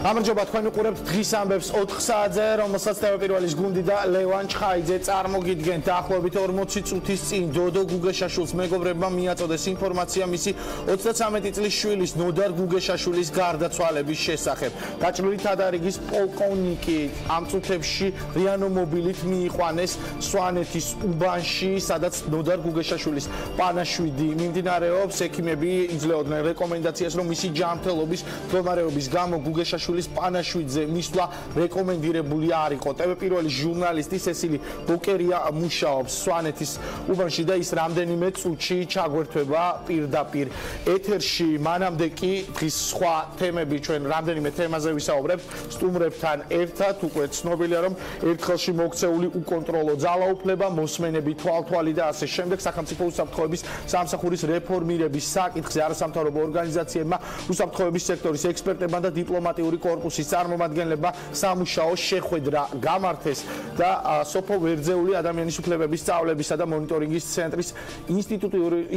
გამარჯობა თქვენ უყურებთ დღის ამბებს 4 საათზე, რომელსაც ტელეპირველის გუნდი და ლევან ჩხაიძე წარმოგიდგენ. დაახლოებით 40 წუთის წინ დოდო გუგეშაშვილის მეგობრებმა მიაწოდეს ინფორმაცია მისი 33 წლის შვილის ნოდარ გუგეშაშვილის გარდაცვალების შესახებ. გაჭრილი თადარიგის პოლკოვნიკი ამ წუთებში რეანიმობილით მიიყვანეს სვანეთის უბანში, სადაც ნოდარ გუგეშაშვილის პანაშვიდი მიმდინარეობს. ექიმები იძლეოდნენ რეკომენდაციას, რომ მისი ჯანმრთელობის მდგომარეობის გამო გუგეშაშვილის პანაშვიდზე მისვლა რეკომენდირებული არ იყო. ტელეპირველის ჟურნალისტი სესილი ბოკერია მუშაობს სვანეთის უბანში და ის რამდენიმე წუთში ჩაგვერთვება პირდაპირ ეთერში. მანამდე კი დღის სხვა თემები ჩვენ რამდენიმე თემაზე ვისაუბრებთ სტუმრებთან ერთად. უკვე ცნობილია, რომ ერთხელში მოქცეული უკონტროლო ძალაუფლება, მოსმენები თვალთვალი და ასე შემდეგ სახელმწიფო უსაფრთხოების სამსახურის რეფორმირების საკითხზე არასამთავრობო ორგანიზაციებმა, უსაფრთხოების სექტორის ექსპერტებმა და დიპლომატიური კორპუსის წარმომადგენლებმა სამუშაო შეხვედრა გამართეს და სოფო ვერძეული ადამიანის უფლებების სწავლებისა და მონიტორინგის ცენტრის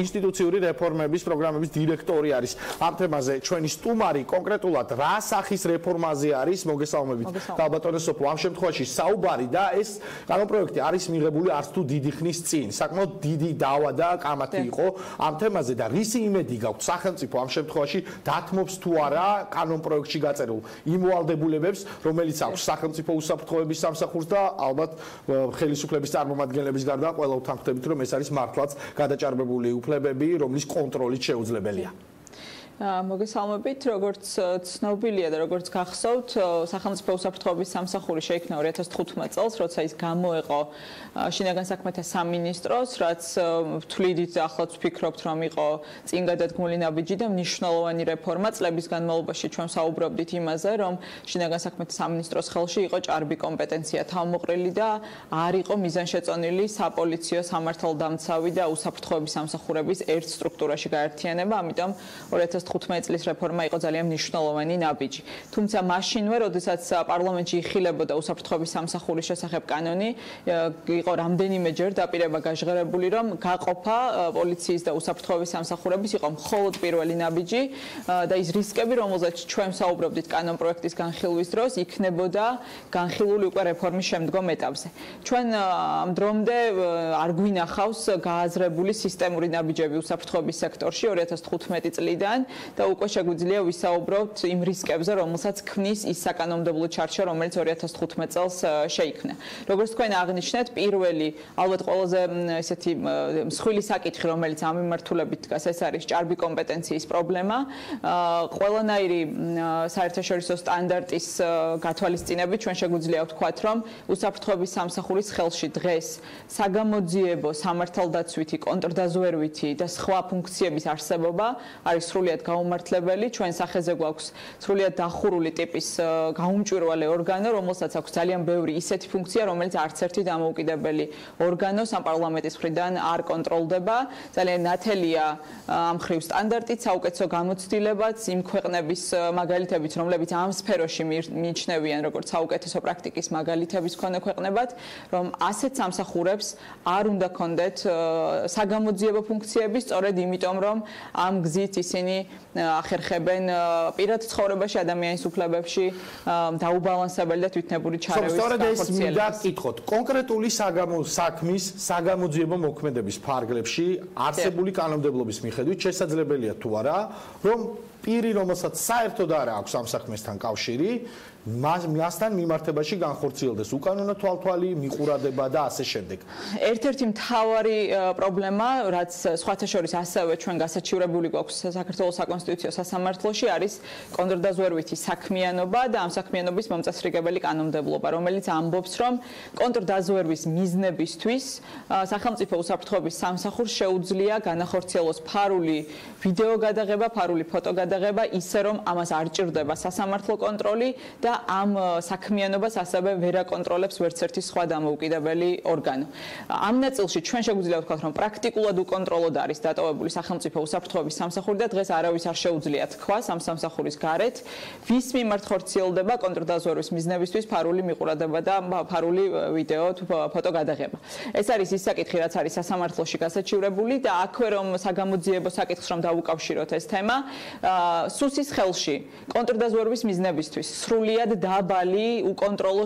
ინსტიტუციური რეფორმების პროგრამების დირექტორი არის. ამ თემაზე ჩვენი სტუმარი კონკრეტულად რა სახის რეფორმაზე არის, მოგესალმებით ქალბატონო სოფო. ამ შემთხვევაში საუბარი და ეს კანონპროექტი არის მიღებული არც თუ დიდი ხნის წინ. საკმაოდ დიდი დავა და კამათი იყო ამ თემაზე და რისი იმედი გაქვთ სახელმწიფო ამ შემთხვევაში დათმობს თუ არა კანონპროექტში გაწერილ იმ ვალდებულებებს, რომელიც აქვს სახელმწიფო უსაფრთხოების სამსახურს და ალბათ ხელისუფლების წარმომადგენლების გარდა ყველა უთანხმდებით, რომ ეს არის მართლაც გადაჭარბებული უფლებები, რომლის კონტროლით შეუძლებელია. მოგესალმებით, როგორც ცნობილია და როგორც გახსოვთ, სახელმწიფო უსაფრთხოების სამსახური შეიქმნა 2015 წელს, როცა ის გამოეყო შინაგან საქმეთა სამინისტროს, რაც ვთვლიდით და ახლაც ვფიქრობთ, რომ იყო წინ გადადგმული ნაბიჯი და მნიშვნელოვანი რეფორმა. წლების განმავლობაში ჩვენ საუბრობდით იმაზე, რომ შინაგან საქმეთა სამინისტროს ხელში იყო ჭარბი კომპეტენცია თავმოყრილი და არ იყო მიზანშეწონილი საპოლიციო, სამართალდამცავი და უსაფრთხოების სამსახურების ერთ სტრუქტურაში გაერთიანება, ამიტომ 2015 წლის რეფორმა იყო ძალიან მნიშვნელოვანი ნაბიჯი. თუმცა მაშინვე, როდესაც პარლამენტში იხილებოდა უსაფრთხოების სამსახურის შესახებ კანონი, იყო რამდენიმე ჯერ დაპირება გაჟღერებული, რომ გაყოფა პოლიციის და უსაფრთხოების სამსახურების იყო მხოლოდ პირველი ნაბიჯი და ის რისკები, რომელზეც ჩვენ საუბრობდით კანონპროექტის განხილვის დროს, იქნებოდა განხილული უკვე რეფორმის შემდგომ ეტაპზე. ჩვენ ამ დრომდე არ გვინახავს გააზრებული სისტემური ნაბიჯები უსაფრთხოების სექტორში 2015 წლიდან და უკვე შეგვიძლია ვისაუბროთ იმ რისკებზე, რომელსაც ქმნის ის საკანონმდებლო ჩარჩო, რომელიც 2015 წელს შეიქმნა. როგორც თქვენ აღნიშნეთ, პირველი, ალბათ ყველაზე ესეთი მსხვილი საკითხი, რომელიც ამ მიმართულებით დგას, ეს არის ჭარბი კომპეტენციის პრობლემა. ყველანაირი საერთაშორისო სტანდარტის გათვალისწინებით ჩვენ შეგვიძლია ვთქვათ, რომ უსაფრთხოების სამსახურის ხელში დღეს საგამოძიებო, სამართალდაცვითი, კონტრდაზვერვითი და სხვა ფუნქციების არსებობა არის სრულიად გაუმართლებელი. ჩვენ სახეზე გვაქვს სრულიად დახურული ტიპის გაუმჭვირვალე ორგანო, რომელსაც აქვს ძალიან ბევრი ისეთი ფუნქცია, რომელიც არც ერთი დამოუკიდებელი ორგანო საპარლამენტის მხრიდან არ კონტროლდება. ძალიან ნათელია ამ მხრივ სტანდარტით, საუკეთესო გამოცდილებაც, იმ ქვეყნების მაგალითებიც, რომლებიც ამ სფეროში მიიჩნევიან როგორც საუკეთესო პრაქტიკის მაგალითების მქონე ქვეყნებად, რომ ასეთ სამსახურებს არ უნდა ქონდეთ საგამოძიებო ფუნქციები, სწორედ იმიტომ, რომ ამ გზით ისინი ახერხებენ პირად ცხოვრებაში, ადამიანის უფლებებში დაუბალანსებელი და თვითნებური ჩარევის განხორციელებას. სწორედ ეს მინდა გკითხოთ. კონკრეტული საქმის საგამოძიებო მოქმედების ფარგლებში არსებული კანონმდებლობის მიხედვით შესაძლებელია თუ არა, რომ პირი, რომელსაც საერთოდ არ აქვს ამ საქმესთან კავშირი, მასთან მიმართებაში განხორციელდეს უკანონო თვალთვალი, მიყურადება და ასე შემდეგ. ერთ-ერთი მთავარი პრობლემა, რაც სხვათა შორის ასევე ჩვენ გასაჩივრებული გვაქვს საქართველოს საკონსტიტუციო სასამართლოში, არის კონტრდაზვერვითი საქმიანობა და ამ საქმიანობის მომწესრიგებელი კანონმდებლობა, რომელიც ამბობს, რომ კონტრდაზვერვის მიზნებისთვის სახელმწიფო უსაფრთხოების სამსახურს შეუძლია განახორციელოს ფარული ვიდეო გადაღება, ფარული ფოტო გადაღება, ისე რომ ამას არ ჭირდება სასამართლო კონტროლი და ამ საქმიანობას ასევე ვერ აკონტროლებს ვერც ერთი სხვა დამოუკიდებელი ორგანო. ამ ნაწილში ჩვენ შეგვიძლია ვთქვათ, რომ პრაქტიკულად უკონტროლოდ არის დატოვებული სახელმწიფო უსაფრთხოების სამსახური და დღეს არავის არ შეუძლია თქვას ამ სამსახურის გარეთ, ვის მიმართ ხორციელდება კონტრდაზვერვის მიზნებისთვის ფარული მიყურადება და ფარული ვიდეო თუ ფოტო გადაღება. ეს არის ის საკითხი, რაც არის სასამართლოში გასაჩივრებული და აქვე რომ საგამოძიებო საკითხს რომ დავუკავშიროთ ეს თემა, სუსის ხელში კონტრდაზვერვის მიზნებისთვის სრულიად დაბალი უკონტროლო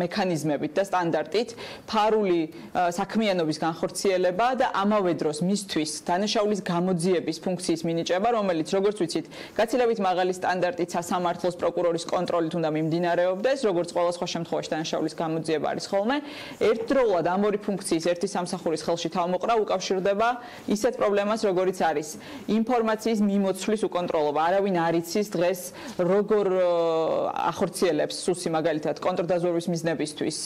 მექანიზმებით და სტანდარტით ფარული საქმიანობის განხორციელება და ამავე დროს მისთვის დანაშაულის გამოძიების ფუნქციის მინიჭება, რომელიც როგორც ვიცით, გაცილებით მაღალი სტანდარტით სასამართლოს პროკურორის კონტროლით უნდა მიმდინარეობდეს, როგორც ყველა სხვა შემთხვევაში დანაშაულის გამოძიება არის ხოლმე. ერთდროულად ამ ორი ფუნქციის ერთი სამსახურის ხელში თავმოყრა უკავშირდება ისეთ პრობლემას, როგორიც არის ინფორმაციის მიმოცვლის უკონტროლობა. არავინ არ იცის დღეს როგორ ახორციელებს სუსი მაგალითად კონტრდაზვერვის მიზნებისთვის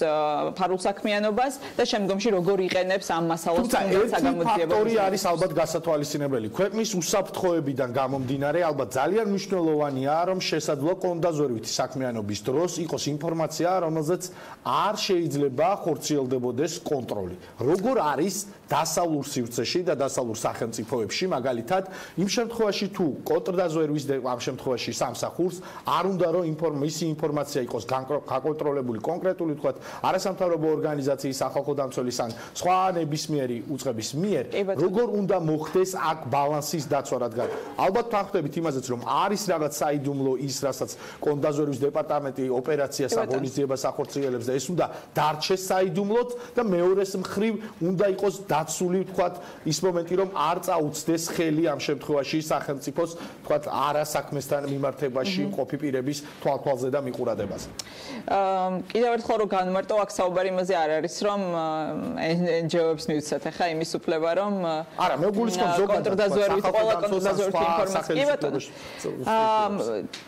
ფარულ საქმიანობას და შემდგომში როგორ იყენებს ამ მასალას საგამოძიებო. ფაქტორი არის ალბათ გასათვალისწინებელი. ქვეყნის უსაფრთხოებიდან გამომდინარე ალბათ ძალიან მნიშვნელოვანია, რომ შესაძლოა კონტრდაზვერვითი საქმიანობის დროს იყოს ინფორმაცია, რომელზეც არ შეიძლება ხორციელდებოდეს კონტროლი. როგორ არის დასავლურ სივრცეში და დასავლურ სახელმწიფოებში მაგალითად იმ შემთხვევაში თუ კონტრდაზვერვის ამ შემთხვევაში სამსახურს არ უნდა რომ მისი ინფორმაცია იყოს გაკონტროლებული კონკრეტული თქვათ არასამთავრობო ორგანიზაციის სახალხო დამცველის ან სხვა ნებისმიერი უწყების მიერ როგორ უნდა მოხდეს აქ ბალანსის დაცვა რადგან ალბათ თანხმდებით იმაზეც რომ არის რაღაც საიდუმლო ის რასაც კონტრდაზვერვის დეპარტამენტი ოპერაციას აღონიზიებას ახორციელებს და ეს უნდა დარჩეს საიდუმლოდ და მეორეს მხრივ უნდა იყოს დაცული თქვათ ის მომენტი რომ არ წაუწდეს ხელი ამ შემთხვევაში სახელმწიფოს თქვათ არასაქმესთან მიმართებაში მყოფი პირების თვალთვალზე და მიყურადებაზე. კიდევ ერთხელ რომ განმარტო აქ საუბარი იმაზე არ არის რომ NGO-ებს მივცეთ ახლა იმის უფლება რომ არა მე გულისხმობ ზოგადად კონტრდაზვერვით ყველა კონტრდაზვერვით ინფორმაცია კი ბატონო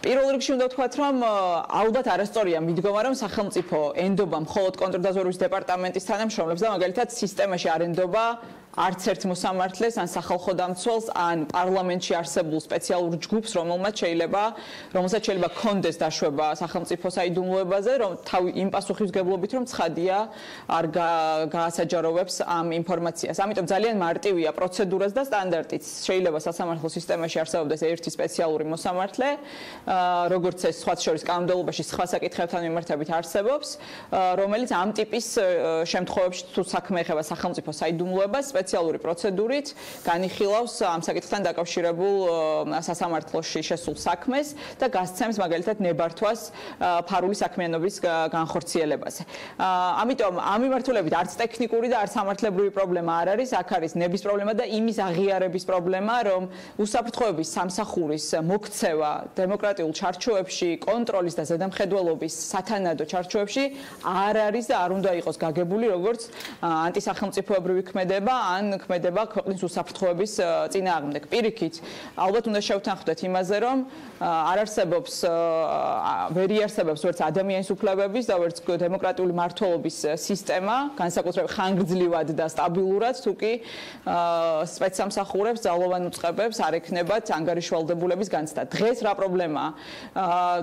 პირველ რიგში უნდა ვთქვათ რომ ალბათ არასწორია მიდგომა რომ სახელმწიფო ენდობა მხოლოდ კონტრდაზვერვის დეპარტამენტის თანამშრომლებს და მაგალითად სისტემაში არ ენდობა არც ერთ მოსამართლეს ან სახალხო დამცველს ან პარლამენტში არსებულ სპეციალურ ჯგუფს რომელსაც შეიძლება კონდეს დაშვება სახელმწიფო საიდუმლოებაზე რომ თავი იმ პასუხისმგებლობით რომ ცხადია არ გაასაჯაროვებს ამ ინფორმაციას. ამიტომ ძალიან მარტივია პროცედურას და სტანდარტით შეიძლება სასამართლო სისტემაში არსებობდეს ერთი სპეციალური მოსამართლე როგორც ეს სხვა შორის კანონმდებლობაში სხვა საკითხებთან მიმართებით არსებობს რომელიც ამ ტიპის შემთხვევებში თუ საქმე ეხება სახელმწიფო საიდუმლოებას სპეციალური პროცედურით განიხილავს ამ საკითხთან დაკავშირებულ სასამართლოში შესულ საქმეს და გასცემს მაგალითად ნებართვას ფარული საქმიანობის განხორციელებაზე. ამიტომ ამ მიმართულებით არც ტექნიკური და არც სამართლებრივი პრობლემა არ არის, აქ არის ნების პრობლემა და იმის აღიარების პრობლემა, რომ უსაფრთხოების სამსახურის მოქცევა დემოკრატიულ ჩარჩოებში, კონტროლის და ზედამხედველობის სათანადო ჩარჩოებში არ არის და არ უნდა იყოს გაგებული როგორც ანტისახელმწიფოებრივი ქმედება ან ქმედება ქვეყნის უსაფრთხოების წინააღმდეგ. პირიქით, ალბათ უნდა შევთანხმდეთ იმაზე, რომ არ არსებობს ვერ იარსებობს ვერც ადამიანის უფლებების და ვერც დემოკრატიული მართლობის სისტემა, განსაკუთრებით ხანგრძლივად და სტაბილურად, თუ კი სპეცსამსახურებს, ძალოვან უწყებებს არ ექნებათ ანგარიშვალდებულების განცდა. დღეს რა პრობლემაა?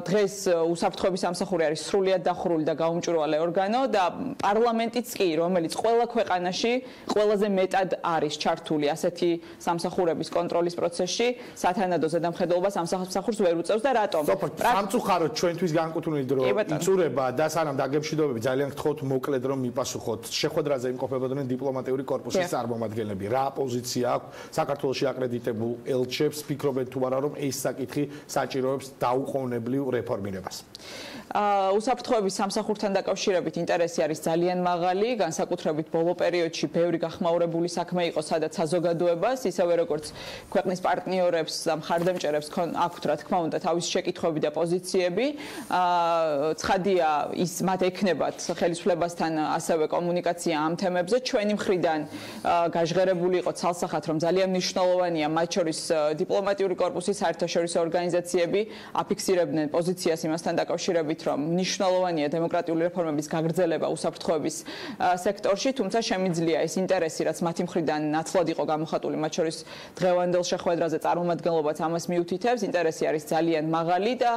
დღეს უსაფრთხოების სამსახური არის სრულიად დახურული და გაუმჭვირვალე ორგანო და პარლამენტიც კი, რომელიც ყველა ქვეყანაში ყველაზე მეტად არის ჩართული ასეთი სამსახურების კონტროლის პროცესში, სათანადო ზედამხედველობას ამ სამსახურს ვერ უწევს და რატომ? სამწუხაროდ ჩვენთვის განკუთვნილი დრო იწურება და სანამ დაგემშვიდობები ძალიან გთხოვთ მოკლედ რომ მიპასუხოთ შეხვედრაზე იმყოფებოდნენ დიპლომატიური კორპუსის წარმომადგენლები. რა პოზიცია აქვს საქართველოში აკრედიტებულ ელჩებს? ფიქრობენ თუ არა რომ ეს საკითხი საჭიროებს დაუყოვნებლივ რეფორმირებას? უსაფრთხოების სამსახურთან დაკავშირებით ინტერესი არის ძალიან მაღალი, განსაკუთრებით ბოლო პერიოდში ბევრი გახმაურებული საქმე იყო, სადაც საზოგადოებას, ისევე როგორც ქვეყნის პარტნიორებს და მხარდამჭერებს აქვთ რა თქმა უნდა თავის შეკითხვები და პოზიციები. ცხადია ის მათ ექნებათ ხელისუფლებასთან ასევე კომუნიკაცია ამ თემებზე. ჩვენი მხრიდან გაჟღერებული იყო ცალსახად რომ ძალიან მნიშვნელოვანია მათ შორის დიპლომატიური კორპუსის საერთაშორისო ორგანიზაციები აფიქსირებდნენ პოზიციას იმასთან დაკავშირებით რომ მნიშვნელოვანია დემოკრატიული რეფორმების გაგრძელება უსაფრთხოების სექტორში, თუმცა შემიძლია ეს ინტერესი, რაც მათი მხრიდან ნაცვლად იყო გამოხატული, მათ შორის დღევანდელ შეხვედრაზე წარმომადგენლობაც ამას მიუთითებს, ინტერესი არის ძალიან მაღალი და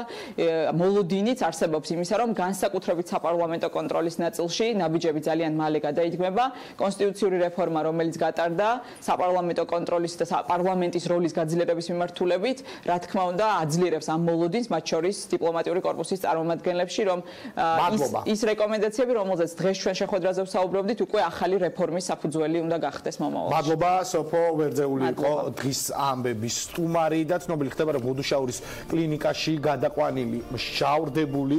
მოლოდინიც არსებობს იმისა, რომ განსაკუთრებით საპარლამენტო კონტროლის ნაწილში ნაბიჯები ძალიან მალე გადაიდგმება. კონსტიტუციური რეფორმა, რომელიც გატარდა საპარლამენტო კონტროლის და პარლამენტის როლის გაძლიერების მიმართულებით, რა თქმა უნდა, აძლიერებს ამ მოლოდინს, მათ შორის დიპლომატიური კორპუსის წარმომადგენლებში, რომ ის რეკომენდაციები, რომელზეც დღეს ჩვენ შეხვედრაზე ვსაუბრობდით, უკვე ახალი რეფორმის საფუძველი უნდა გახდეთ. გახდეს მომავალში. მადლობა, სოფო, ვერძეული იყო დღის ამბების სტუმარი და ცნობილი ხდება, რომ გუდუშაურის კლინიკაში გადაყვანილი მჟავრდებული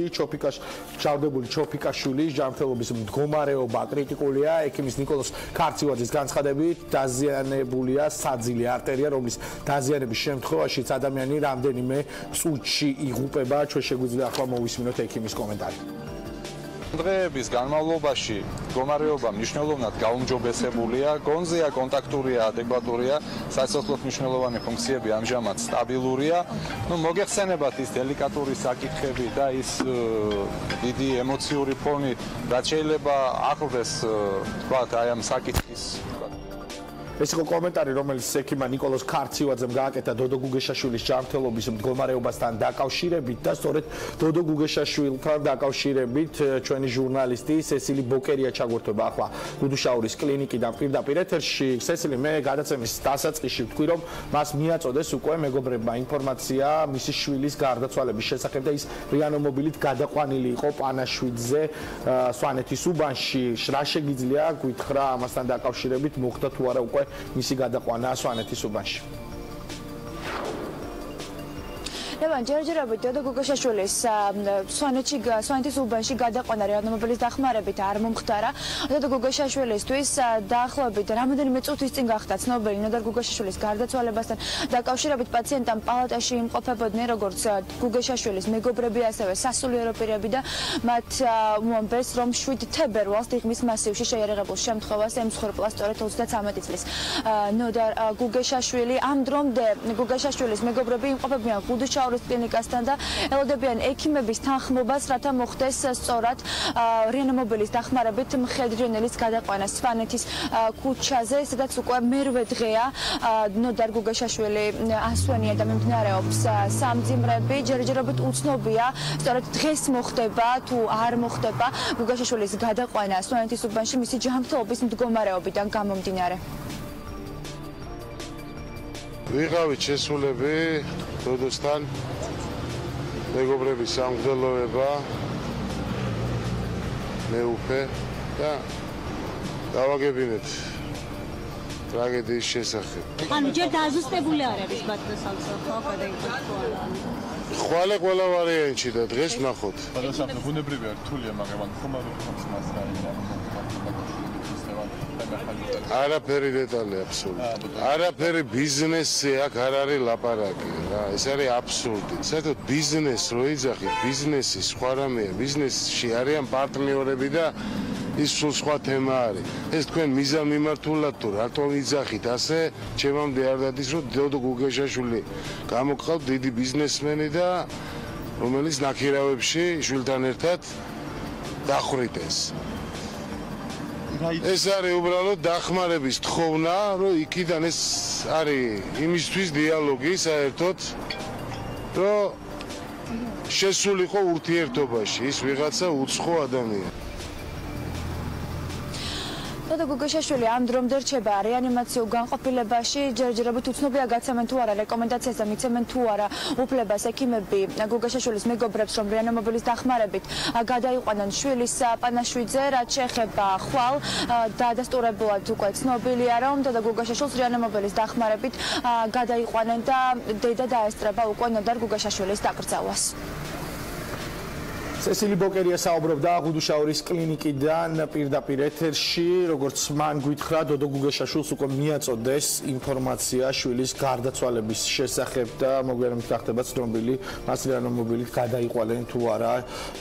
ჩოფიკაშვილის ჯანმრთელობის მდგომარეობა კრიტიკულია. ექიმის ნიკოლოზ ქარცივაძის განცხადებით, დაზიანებულია საძილე არტერია, რომლის დაზიანების შემთხვევაშიც ადამიანი რამდენიმე წუთში იღუპება. ჩვენ შეგვიძლია ახლა მოვისმინოთ ექიმის კომენტარი. დღეების განმავლობაში მდგომარეობა მნიშვნელოვნად გაუმჯობესებულია, გონზეა, კონტაქტურია, ადეკვატურია, სასიცოცხლოდ მნიშვნელოვანი ფუნქციები ამჟამად სტაბილურია. მოგეხსენებათ ის დელიკატური საკითხები და ის დიდი ემოციური ფონი, რაც შეიძლება ახლდეს, თქვათ, აი ამ საკითხის ეს იყო კომენტარი, რომელიც ექიმმა ნიკოლოზ ქარცივაძემ გააკეთა დოდო გუგეშაშვილის ჯანმრთელობის მდგომარეობასთან დაკავშირებით და სწორედ დოდო გუგეშაშვილთან დაკავშირებით ჩვენი ჟურნალისტი სესილი ბოკერია ჩაგვერთვება ახლა გუდუშაურის კლინიკიდან პირდაპირ ეთერში. სესილი, მე გადაცემის დასაწყისში ვთქვი, რომ მას მიაწოდეს უკვე მეგობრებმა ინფორმაცია მისი შვილის გარდაცვალების შესახებ და ის რიანომობილით გადაყვანილი იყო პანაშვიდზე სვანეთის უბანში. რა შეგიძლია გითხრა ამასთან დაკავშირებით, მოხდა თუ არა უკვე მისი გადაყვანა სვანეთის უბანში? ლევან, ჯერჯერობით დოდო გუგეშაშვილის სვანეთის უბანში გადაყვანა რეანიმობილის დახმარებით არ მომხდარა. დოდო გუგეშაშვილისთვის დაახლოებით რამოდენიმე წუთის წინ გახდა ცნობილი ნადირ გუგეშაშვილის გარდაცვალებასთან დაკავშირებით პაციენტთან პალატაში იმყოფებოდნენ როგორც გუგეშაშვილის მეგობრები, ასევე სასულიერო პირები და მათ უამბეს, რომ 7 თებერვალს დიღმის მასივში შეიარაღებულ შემთხვევას ემსხვერპლა სწორედ 33 წლის ნადირ გუგეშაშვილი. ამ დრომდე გუგეშაშვილის მეგობრები იმყოფებიან გუდუშაურის კლინიკასთან და ელოდებიან ექიმების თანხმობას, რათა მოხდეს სწორად რეანიმობილის დახმარებით მხედრიანელის გადაყვანა სვანეთის ქუჩაზე, სადაც უკვე მერვე დღეა ნადირ გუგეშაშვილი ასვენია და მიმდინარეობს სამძიმრები. ჯერჯერობით უცნობია, სწორედ დღეს მოხდება თუ არ მოხდება გუგეშაშვილის გადაყვანა სვანეთის უბანში მისი ჯანმრთელობის მდგომარეობიდან გამომდინარე. ვიღავით შესულები დოდოსთან მეგობრების სამგზელოება მეუფე და დავაგებინეთ ტრაგედიის შესახებ. ანუ ჯერ დაზუსტებული არ არის ბატონსალსო ხო გადაიყვანს თუ არა? ხვალე ყველა ვარიანტში და დღეს ნახოთ. გადასახადო ბუნებრივია რთულია, მაგრამ ხომარი ხომს მას დაიწყო. არაფერი დეტალი აბსოლუტურად. არაფერი ბიზნესზე აქ არ არის ლაპარაკი რა. ეს არის აბსურდი. საერთოდ ბიზნეს რო იძახი, ბიზნესი სხვა რამეა. ბიზნესში არიან პარტნიორები და ის სულ სხვა თემა არის. ეს თქვენ მიზანმიმართულად თუ რატომ იძახით ასე, ჩემამდე არ დადის, რომ დოდო გუგეშაშვილი გამოგყავთ დიდი ბიზნესმენი და რომელიც ნაქირავებში შვილთან ერთად დახვრიტეს. ეს არის უბრალოდ დახმარების თხოვნა, რომ იქიდან ეს არის იმისთვის დიალოგი საერთოდ, რომ შესულიყო ურთიერთობაში ის ვიღაცა უცხო ადამიანი. დოდო გუგეშაშვილი ამ დრომდე რჩება რეანიმაციულ განყოფილებაში. ჯერჯერობით უცნობია გაცემენ თუ არა რეკომენდაციას და მიცემენ თუ არა უფლებას ექიმები გუგეშაშვილის მეგობრებს, რომ რეანიმობილის დახმარებით გადაიყვანან შვილის პანაშვიდზე. რაც შეეხება ხვალ დადასტურებულად უკვე ცნობილია, რომ დოდო გუგეშაშვილს რეანიმობილის დახმარებით გადაიყვანენ და დედა დაესწრება უკვე ნადირ გუგეშაშვილის დაკრძალვას. სესილი ბოკერია საუბრობდა გუდუშაურის კლინიკიდან პირდაპირ ეთერში, როგორც მან გითხრა, დოდო გუგეშაშვილს უკვე მიაწოდეს ინფორმაცია შვილის გარდაცვალების შესახებ და მოგვიანებით გახდება ცნობილი, მას რეანიმობილით გადაიყვანენ თუ არა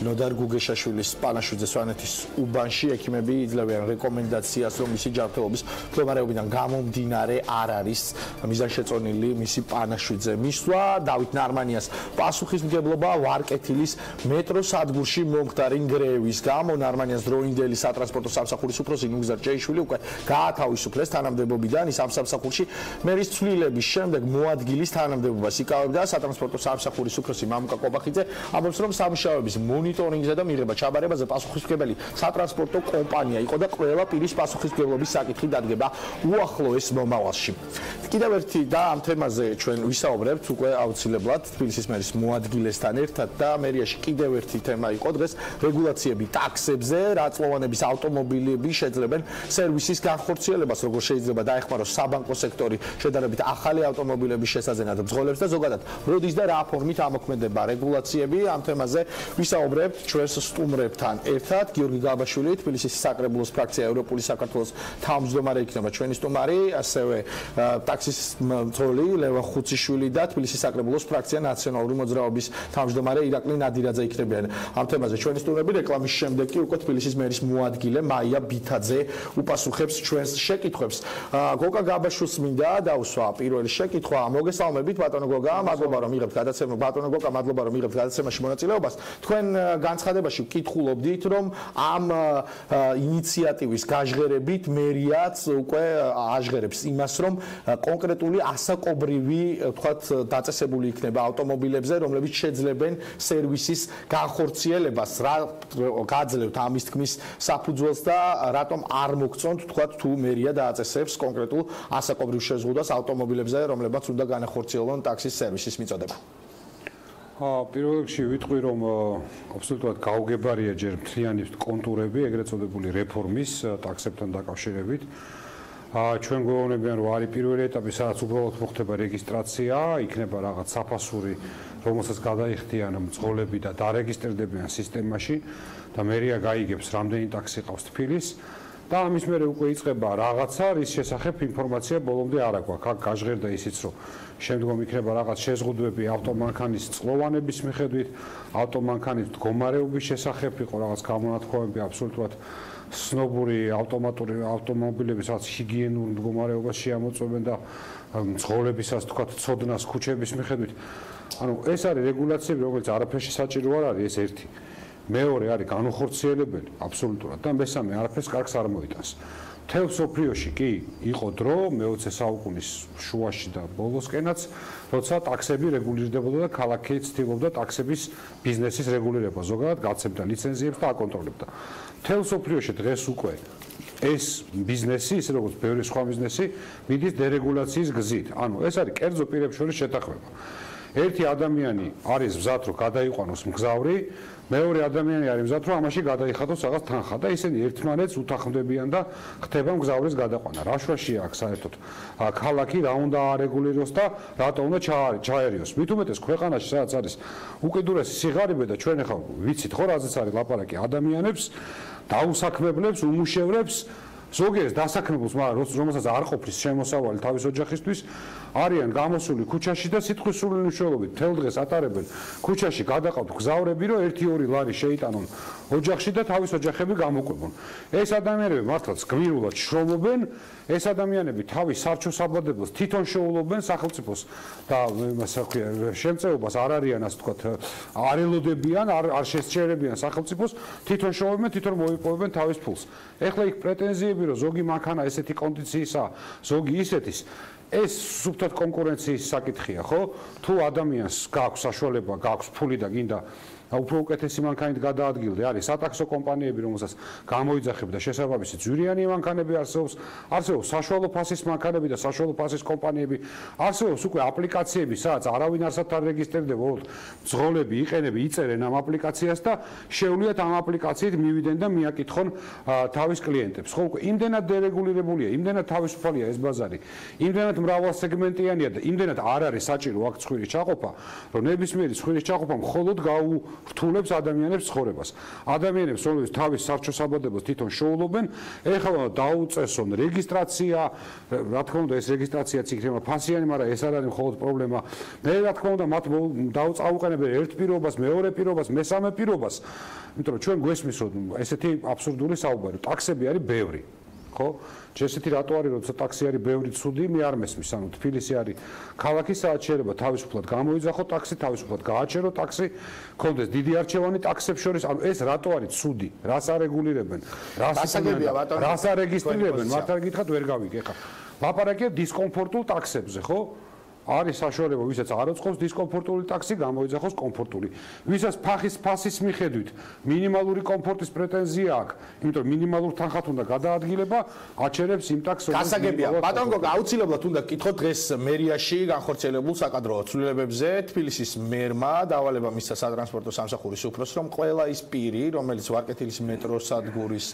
ნადირ გუგეშაშვილის პანაშვიდზე სვანეთის უბანში. ექიმები იძლევიან რეკომენდაციას, რომ მისი ჯანმრთელობის მდგომარეობიდან გამომდინარე არ არის მიზანშეწონილი მისი პანაშვიდზე მისვლა. დავით ნარმანიას პასუხისმგებლობა ვარკეთილის მეტროს სადგურში მომხდარი ნგრევის გამო ნარმანიას დროინდელი სატრანსპორტო სამსახურის უფროსი ნუგზარ ჭეიშვილი უკვე გაათავისუფლეს თანამდებობიდან. ის ამ სამსახურში მერის ცვლილების შემდეგ მოადგილის თანამდებობას იკავებდა. სატრანსპორტო სამსახურის უფროსი მამუკა კობახიძე ამბობს, რომ სამუშაოების მონიტორინგზე და მიღება ჩაბარებაზე პასუხისმგებელი სატრანსპორტო კომპანია იყო და ყველა პირის პასუხისმგებლობის საკითხი დადგება უახლოეს მომავალში. კიდევ ერთი და ამ თემაზე ჩვენ ვისაუბრებთ უკვე აუცილებლად თბილისის მერის მოადგილესთან ერთად და მერიაში კიდევ ერთი თემა თემა იყო დღეს რეგულაციები ტაქსებზე, რაწლოვანების ავტომობილები შეძლებენ სერვისის განხორციელებას, როგორ შეიძლება დაეხმაროს საბანკო სექტორი შედარებით ახალი ავტომობილების შესაძენად ბრძოლებს და ზოგადად როდის და რა ფორმით ამოქმედება რეგულაციები. ამ თემაზე ვისაუბრებთ ჩვენს სტუმრებთან ერთად. გიორგი გაბაშვილი, თბილისის საკრებულოს ფრაქცია ევროპული საქართველოს თავმჯდომარე იქნება ჩვენი სტუმარი, ასევე ტაქსის მძღოლი ლევან ხუციშვილი და თბილისის საკრებულოს ფრაქცია ნაციონალური მოძრაობის თავმჯდომარე ირაკლი ნადირაძე იქნებიან. ამ თემაზე ჩვენი სტუმრები რეკლამის შემდეგ კი უკვე თბილისის მერის მოადგილე მაია ბითაძე უპასუხებს ჩვენს შეკითხვებს. გოგა გაბაშვილს მინდა დაუსვა პირველი შეკითხვა. მოგესალმებით ბატონო გოგა, მადლობა რომ იღებთ გადაცემა. ბატონო გოგა, მადლობა რომ იღებთ გადაცემაში მონაწილეობას. თქვენ განცხადებაში ვკითხულობდით, რომ ამ ინიციატივის გაჟღერებით მერიაც უკვე აჟღერებს იმას, რომ კონკრეტული ასაკობრივი, ვთქვათ, დაწესებული იქნება ავტომობილებზე, რომლებიც შეძლებენ სერვისის განხორციელებას. რა გაძლევთ ამის თქმის საფუძველს და რატომ არ მოგწონთ, ვთქვათ, თუ მერია დააწესებს კონკრეტულ ასაკობრივ შეზღუდვას ავტომობილებზე, რომლებიც უნდა განახორციელონ ტაქსის სერვისის მიწოდება. პირველ რიგში ვიტყვი, რომ აბსოლუტურად გაუგებარია ჯერ მთლიანი კონტურები, ეგრეთ წოდებული რეფორმის ტაქსებთან დაკავშირებით. ჩვენ გვეუბნებიან, რომ არის პირველი ეტაპი, სადაც უბრალოდ მოხდება რეგისტრაცია, იქნება რაღაც საფასური, რომელსაც გადაიხდიან მძღოლები და დარეგისტრდებიან სისტემაში და მერია გაიგებს, რამდენი ტაქსი ყავს თბილის და ამის მერე უკვე იწყება რაღაცა, რის შესახებ ინფორმაცია ბოლომდე არ აქვს. აქ გაჟღერდა ისიც, რომ შემდგომ იქნება რაღაც შეზღუდვები ავტომანქანის წყლოვანების მიხედვით, ავტომანქანის მდგომარეობის შესახებ, იყო რაღაც გამონათქვამები აბსოლუტურად სნობური ავტომატური ავტომობილების რაც ჰიგიენურ მდგომარეობას შეამოწმებენ და მძღოლებისას თქვათ ცოდნას ქუჩების მიხედვით. ანუ ეს არის რეგულაციები, რომელიც არაფერში საჭირო არ არის, ეს ერთი. მეორე არის განუხორციელებელი აბსოლუტურად და მესამე არაფერს კარგს არ მოიტანს. მთელ სოფლიოში კი იყო დრო მე-20 საუკუნის შუაში და ბოლოსკენაც, როცა ტაქსები რეგულირდებოდა და ქალაქი ცდილობდა ტაქსების ბიზნესის რეგულირება, ზოგადად გაცემდა ლიცენზიებს და აკონტროლებდა. მთელ სოფლიოში დღეს უკვე ეს ბიზნესი, ისე როგორც ბევრი სხვა ბიზნესი, მიდის დერეგულაციის გზით. ანუ ეს არის კერძო პირებს შორის შეთანხმება. ერთი ადამიანი არის მზად, რომ გადაიყვანოს მგზავრი, მეორე ადამიანი არის მზად, რომ ამაში გადაიხადოს რაღაც თანხა და ისინი ერთმანეთს უთანხმდებიან და ხდება მგზავრის გადაყვანა. რა შვაშია აქ საერთოდ ქალაქი რა უნდა არეგულიროს და რატო უნდა ჩაერიოს. მით უმეტეს ქვეყანაში, სადაც არის უკიდურესი სიღარიბე და ჩვენ ახლა ვიცით ხო, რაზეც არის ლაპარაკი, ადამიანებს დაუსაქმებლებს, უმუშევრებს ზოგიერთ დასაქმებულს, რომელსაც არ ყოფნის შემოსავალი თავის ოჯახისთვის, არიან გამოსული ქუჩაში და სიტყვის სრული მნიშვნელობით მთელ დღეს ატარებენ ქუჩაში, გადაყავთ გზავრები, რომ 1-2 ლარი შეიტანონ ოჯახში და თავის ოჯახები გამოყვებონ. ეს ადამიანები მართლაც გმირულად შრომობენ, ეს ადამიანები თავის სარჩო-საბადოებს თვითონ შეულობენ სახელმწიფოს და შემწეობას არ არიან, ასე ვთქვათ, არ ელოდებიან, არ შესჩერებიან სახელმწიფოს, თვითონ შეულობენ, თვითონ მოიპოვებენ თავის ფულს. ეხლა იქ პრეტენზიები, რომ ზოგი მანქანა ესეთი კონდიციისაა, ზოგი ისეთის, ეს სუფთად კონკურენციის საკითხია, ხო? თუ ადამიანს გაქვს საშუალება, გაქვს ფული და გინდა უფრო უკეთესი მანქანით გადაადგილდე, არის სატაქსო კომპანიები, რომელსაც გამოიძახებ და შესაბამისი ძვირიანი მანქანები არსებობს საშუალო ფასის მანქანები და საშუალო ფასის კომპანიები, არსებობს უკვე აპლიკაციები, სადაც არავინ არსად არ რეგისტრდება, მძღოლები იყენები, იწერენ ამ აპლიკაციას და შეუძლიათ ამ აპლიკაციით მივიდენ და მიაკითხონ თავის კლიენტებს. ხო, უკვე იმდენად დერეგულირებულია, იმდენად თავისუფალია ეს ბაზარი, იმდენად მრავალსეგმენტიანია და იმდენად არ არის საჭირო აქ ცხვირის ჩაყოფა, რომ ნებისმიერი ცხვირის ჩაყოფა მხოლოდ რთულებს ადამიანებს ცხოვრებას. ადამიანებს, რომლებიც თავის სარჩო-საბადოებს თვითონ შეულობენ, ეხლა დაუწესონ რეგისტრაცია, რა თქმა უნდა, ეს რეგისტრაციაც იქნება ფასიანი, მაგრამ ეს არ არის მხოლოდ პრობლემა. მე რა თქმა უნდა, მათ დაუწაუყენებენ ერთ პირობას, მეორე პირობას, მესამე პირობას. იმიტომ რომ ჩვენ გვესმის, რომ ესეთი აბსურდული საუბარი, ტაქსები არის ბევრი. ხო? ესეთი რატო არის, როცა ტაქსი არის ბევრი ცუდი, მე არ მესმის, ანუ თბილისი არის ქალაქი, სადაც შეიძლება თავისუფლად გამოიძახო ტაქსი, თავისუფლად გააჩერო ტაქსი, კონდეს დიდი არჩევანი ტაქსებს შორის, ანუ ეს რატო არის ცუდი, რას არეგულირებენ, რას არეგისტრირებენ, მათ არ გითხრათ ვერ გავიგე ხა. ლაპარაკია დისკომფორტულ ტაქსებზე, ხო? არის საშუალება, ვისაც არ უწყობს დისკომფორტული ტაქსი, გამოიძახოს კომფორტული. ვისაც ფასის მიხედვით მინიმალური კომფორტის პრეტენზია აქვს, იმიტომ რომ მინიმალურ თანხად უნდა გადაადგილება, აჩერებს იმ ტაქსს. გასაგებია, ბატონ გოგა, აუცილებლად უნდა გკითხოთ დღეს მერიაში განხორციელებულ საკადრო ცვლილებებზე. თბილისის მერმა დავალება მისცა სატრანსპორტო სამსახურის უფროსს, რომ ყველა ის პირი, რომელიც ვარკეთილის მეტროსადგურის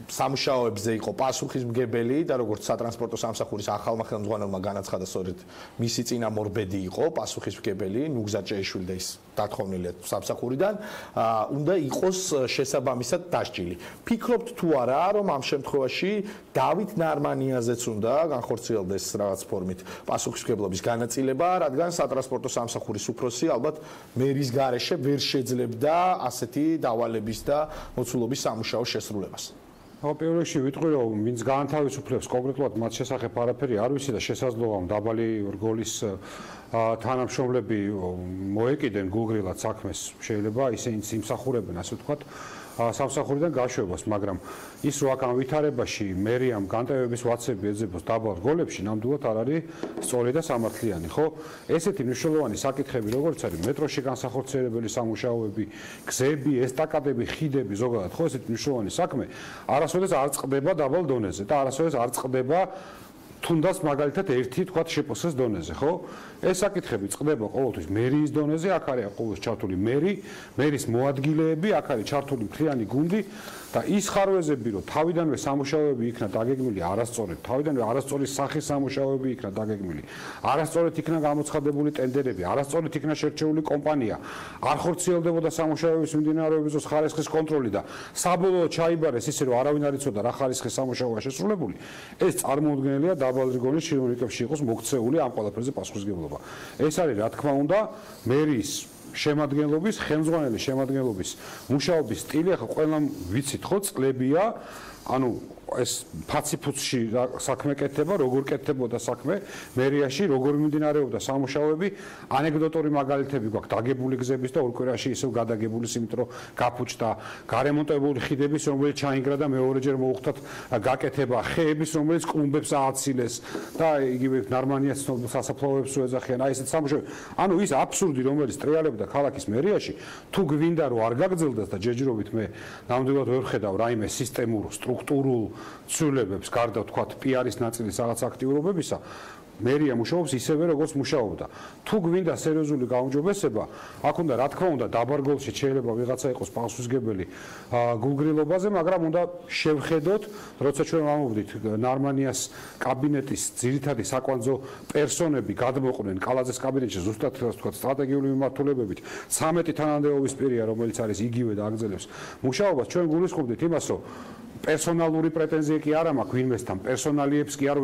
სამუშაოებზე იყო პასუხისმგებელი და როგორც სატრანსპორტო სამსახურის ახალმა ხელმძღვანელმა განაცხადა, სწორედ მისი წინამორბედი იყო პასუხისმგებელი, ნუგზა ჭეიშვილი და ის დათხოვნილია სამსახურიდან, უნდა იყოს შესაბამისად დასჯილი. ფიქრობთ თუ არა, რომ ამ შემთხვევაში დავით ნარმანიაზეც უნდა განხორციელდეს რაღაც ფორმით პასუხისმგებლობის განაწილება, რადგან სატრანსპორტო სამსახურის უფროსი ალბათ მერის გარეშე ვერ შეძლებდა ასეთი დავალების და მოცულობის სამუშაოს შესრულებას. პირველ რიგში ვიტყვი, რომ ვინც გაანთავისუფლებს კონკრეტულად მათ შესახებ არაფერი არ ვიცი და შესაძლოა დაბალი რგოლის თანამშრომლები მოეკიდენ გუგრილად საქმეს, შეიძლება ისინიც იმსახურებენ, ასე ვთქვათ, სამსახურიდან გაშვებას, მაგრამ ის რო აქ ამ ვითარებაში მერიამ განტევების ვაცები ეძებოს დაბალ რგოლებში, ნამდვილად არ არის სწორი და სამართლიანი, ხო? ესეთი მნიშვნელოვანი საკითხები, როგორც არის მეტროში განსახორციელებელი სამუშაოები, გზები, ესტაკადები, ხიდები, ზოგადად, ხო, ესეთი მნიშვნელოვანი საქმე არასოდეს არ წყდება დაბალ დონეზე და არასოდეს არ წყდება თუნდაც მაგალითად ერთი თქვათ შეპოსეს დონეზე, ხო? ეს საკითხები წყდება ყოველთვის მერიის დონეზე, აქ არის ყოველთვის ჩართული მერის მოადგილეები, აქ არის ჩართული მთლიანი გუნდი და ის ხარვეზები, რომ თავიდანვე სამუშაოები იქნა დაგეგმილი არასწორად, თავიდანვე არასწორი სახის სამუშაოები იქნა დაგეგმილი, არასწორად იქნა გამოცხადებული ტენდერები, არასწორად იქნა შერჩეული კომპანია, არ ხორციელდებოდა სამუშაოების მიმდინარეობისას ხარისხის კონტროლი და საბოლოოდ ჩაიბარეს ისე, რომ არავინ არ იცოდა რა ხარისხის სამუშაოა შესრულებული, ეს წარმოუდგენელია დაბალ რგოლის чиновникებში იყოს მოქცეული ამ ყველაფერზე პასუხისმგებლობა. ეს არის რა თქმა უნდა მერის შემადგენლობის, ხელმძღვანელის შემადგენლობის მუშაობის სტილი, ახლა ყველამ ვიცით ხო წლებია, ანუ ეს ფაციფუცში საქმე კეთდება, როგორ კეთდებოდა საქმე მერიაში, როგორ მიმდინარეობდა სამუშაოები, ანეკდოტორი მაგალითები გვაქვს დაგებული გზების და ორ კვირაში ისევ გადაგებული, იმიტომ რომ გაფუჭდა, გარემონტებული ხიდების, რომელიც ჩაინგრა და მეორეჯერ მოუხდათ გაკეთება, ხეების, რომელიც კლუმბებს ააცილეს და იგივე ნარმანიას ცნობილ სასაფლაოებს უეძახიან, აი ესეთ სამუშაოები. ანუ ის აბსურდი, რომელიც ტრიალებდა ქალაქის მერიაში, თუ გვინდა რომ არ გაგრძელდეს და ჯერჯერობით მე ნამდვილად ვერ ხედავ რაიმე სისტემურ, სტრუქტურულ ცვლილებებს გარდა თქვათ პიარის ნაწილის რაღაც აქტიურობებისა, მერია მუშაობს ისევე როგორც მუშაობდა. თუ გვინდა სერიოზული გაუმჯობესება, აქ უნდა რა თქმა უნდა დაბარგოლში შეიძლება ვიღაცა იყოს პასუხისმგებელი გულგრილობაზე, მაგრამ უნდა შევხედოთ, როცა ჩვენ ვამოვდით ნარმანიას კაბინეტის ძირითადი საკვანძო პერსონები გადმოყვნენ კალაძეს კაბინეტში ზუსტად თქვათ სტრატეგიული მიმართულებებით 13 თანამდებობის პირია, რომელიც არის იგივე და აგრძელებს მუშაობას, ჩვენ გულისხმობდით იმას, რომ პერსონალური პრეტენზია კი არ მაქვს ვინმესთან, პერსონალიებს კი არ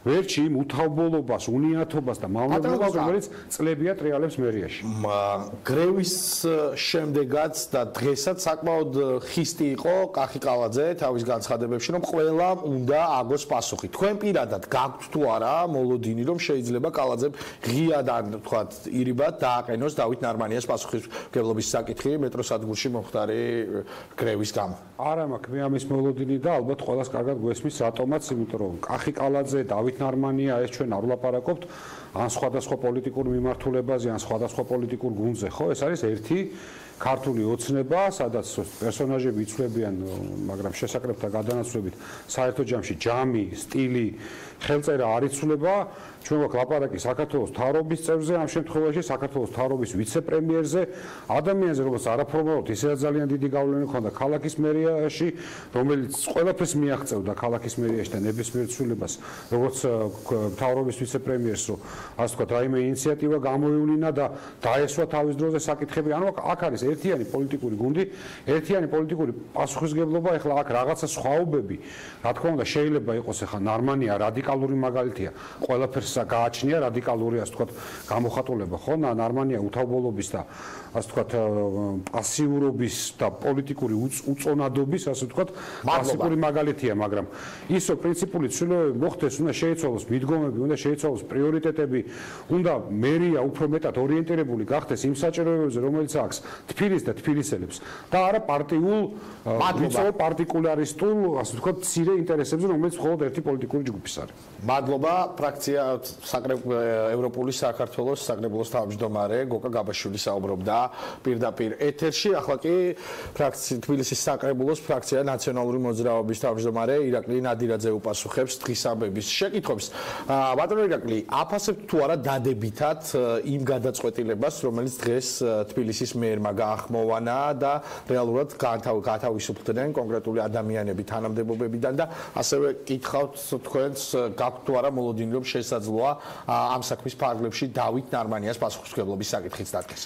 ვერჩი იმ უთავბოლობას, უნიათობას და მავნებლობას, რომელიც წლებია ტრიალებს მერიაში. გრევის შემდეგაც და დღესაც საკმაოდ ხისტი იყო კახიკალაძე თავის განცხადებებში, რომ ყველამ უნდა აგოს პასუხი. თქვენ პირადად გაქვთ თუ არა მოლოდინი, რომ შეიძლება კალაძემ ღიად ან თქვათ ირიბად დააყენოს დავით ნარმანიას პასუხისმგებლობის საკითხი მეტროსადგურში მომხდარი გრევის გამო? არა მაქვს მე ამის მოლოდინი და ალბათ ყველას კარგად გვესმის რატომაც, იმიტომ რომ კახიკალაძე, დავით ნარმანია, ეს ჩვენ არ ვლაპარაკობთ ან სხვადასხვა პოლიტიკურ მიმართულებაზე, ან სხვადასხვა პოლიტიკურ გუნდზე, ხო? ეს არის ერთი ქართული ოცნება, სადაც პერსონაჟები იცვლებიან, მაგრამ შესაკრებთა გადანაცვლებით საერთო ჯამში ჯამი, სტილი, ხელწერა არ იცვლება. ჩვენ გვაქვს ლაპარაკი საქართველოს მთავრობის წევრზე, ამ შემთხვევაში საქართველოს მთავრობის ვიცე-პრემიერზე, ადამიანზე, რომელსაც არაფორმალურად ისედაც ძალიან დიდი გავლენა ჰქონდა ქალაქის მერიაში, რომელიც ყველაფერს მიაღწევდა ქალაქის მერიაში და ნებისმიერ ცვლილებას, როგორც მთავრობის ვიცე-პრემიერს, რომ ასე ვთქვათ, რაიმე ინიციატივა გამოივლინა და დაესვა თავის დროზე საკითხები. ანუ აქ არის ერთიანი პოლიტიკური გუნდი, ერთიანი პოლიტიკური პასუხისმგებლობა, ეხლა აქ რაღაცა სხვაობები, რა თქმა უნდა, შეიძლება იყოს ახლა ნარმანია რადიკალური მაგალითია, ყველაფერს გააჩნია რადიკალური, ასე ვთქვათ, გამოხატულება, ხო? ნარმანია უთავბოლობის და ასე ვთქვათ, პასიურობის და პოლიტიკური უწონადობის, ასე ვთქვათ, კლასიკური მაგალითია, მაგრამ ისო პრინციპული ცვლილებები მოხდეს, უნდა შეიცვალოს მიდგომები, უნდა შეიცვალოს პრიორიტეტები, უნდა მერია უფრო მეტად ორიენტირებული გახდეს იმ საჭიროებებზე, რომელიც აქვს თბილის და თბილისელებს და არა პარტიულ პარტიკულარისტულ, ასე ვთქვათ, მცირე ინტერესებზე, რომელიც მხოლოდ ერთი პოლიტიკური ჯგუფის არის. მადლობა, ფრაქცია ევროპული საქართველოს საკრებულოს თავმჯდომარე გოკა გაბაშვილი საუბრობდა პირდაპირ ეთერში. ახლა კი თბილისის საკრებულოს ფრაქცია ნაციონალური მოძრაობის თავმჯდომარე ირაკლი ნადირაძე უპასუხებს დღის ამბების შეკითხვებს. ბატონო ირაკლი, აფასებთ თუ არა დადებითად იმ გადაწყვეტილებას, რომელიც დღეს თბილისის მერმა გაახმოვანა და რეალურად გათავისუფლდნენ კონკრეტული ადამიანები თანამდებობებიდან და ასევე კითხავთ თქვენს გაქვთ თუ არა მოლოდინი, რომ შესაძლოა ამ საქმის ფარგლებში დავით ნარმანიას პასუხისმგებლობის საკითხიც დადგეს.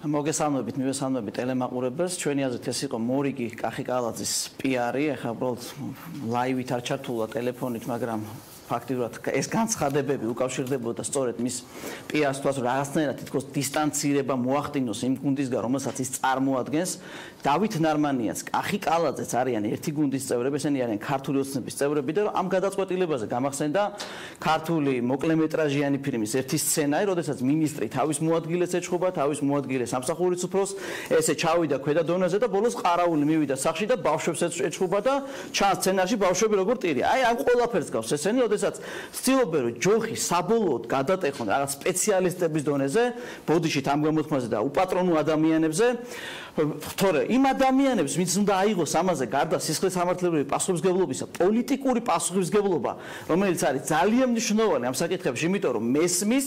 მოგესალმებით, მივესალმებით ტელემაყურებელს. ჩვენი აზრით ეს იყო მორიგი კახიკალაძის პიარი, ახლა უბრალოდ ლაივით არ ჩართულა ტელეფონით, მაგრამ ფაქტიურად ეს განცხადებები უკავშირდებოდა სწორედ მის პიარს, თვას რომ რაღაცნაირად თითქოს დისტანცირება მოახდინოს იმ გუნდისგან, რომელსაც ის წარმოადგენს. დავით ნარმანიაც, კახიკალაძეც არიან ერთი გუნდის წევრები, ესენი არიან ქართული ოცნების წევრები და ამ გადაწყვეტილებაზე გამახსენდა ქართული მოკლემეტრაჟიანი ფილმის ერთი სცენარი, როდესაც მინისტრი თავის მოადგილეს ეჩხუბა, თავის მოადგილეს სამსახურის უფროს, ესე ჩავიდა ქვედა დონეზე და ბოლოს ყარაული მივიდა სახში და ბავშვებს ეჩხუბა და ჩანს სცენარში ბავშვები როგორ ტირია. აი ამ ყველაფერს გავს ესენი, როდესაც ცდილობენ რომ ჯოხი საბოლოოდ გადატეხონ რაღაც სპეციალისტების დონეზე, ბოდიშით ამ გამოთქმაზე და უპატრონო ადამიანებზე. თორე იმ ადამიანებს, ვინც უნდა აიღოს ამაზე გარდა სისხლის სამართლებრივი პასუხისმგებლობისა, პოლიტიკური პასუხისმგებლობა, რომელიც არის ძალიან მნიშვნელოვანი ამ საკითხებში, იმიტომ რომ მესმის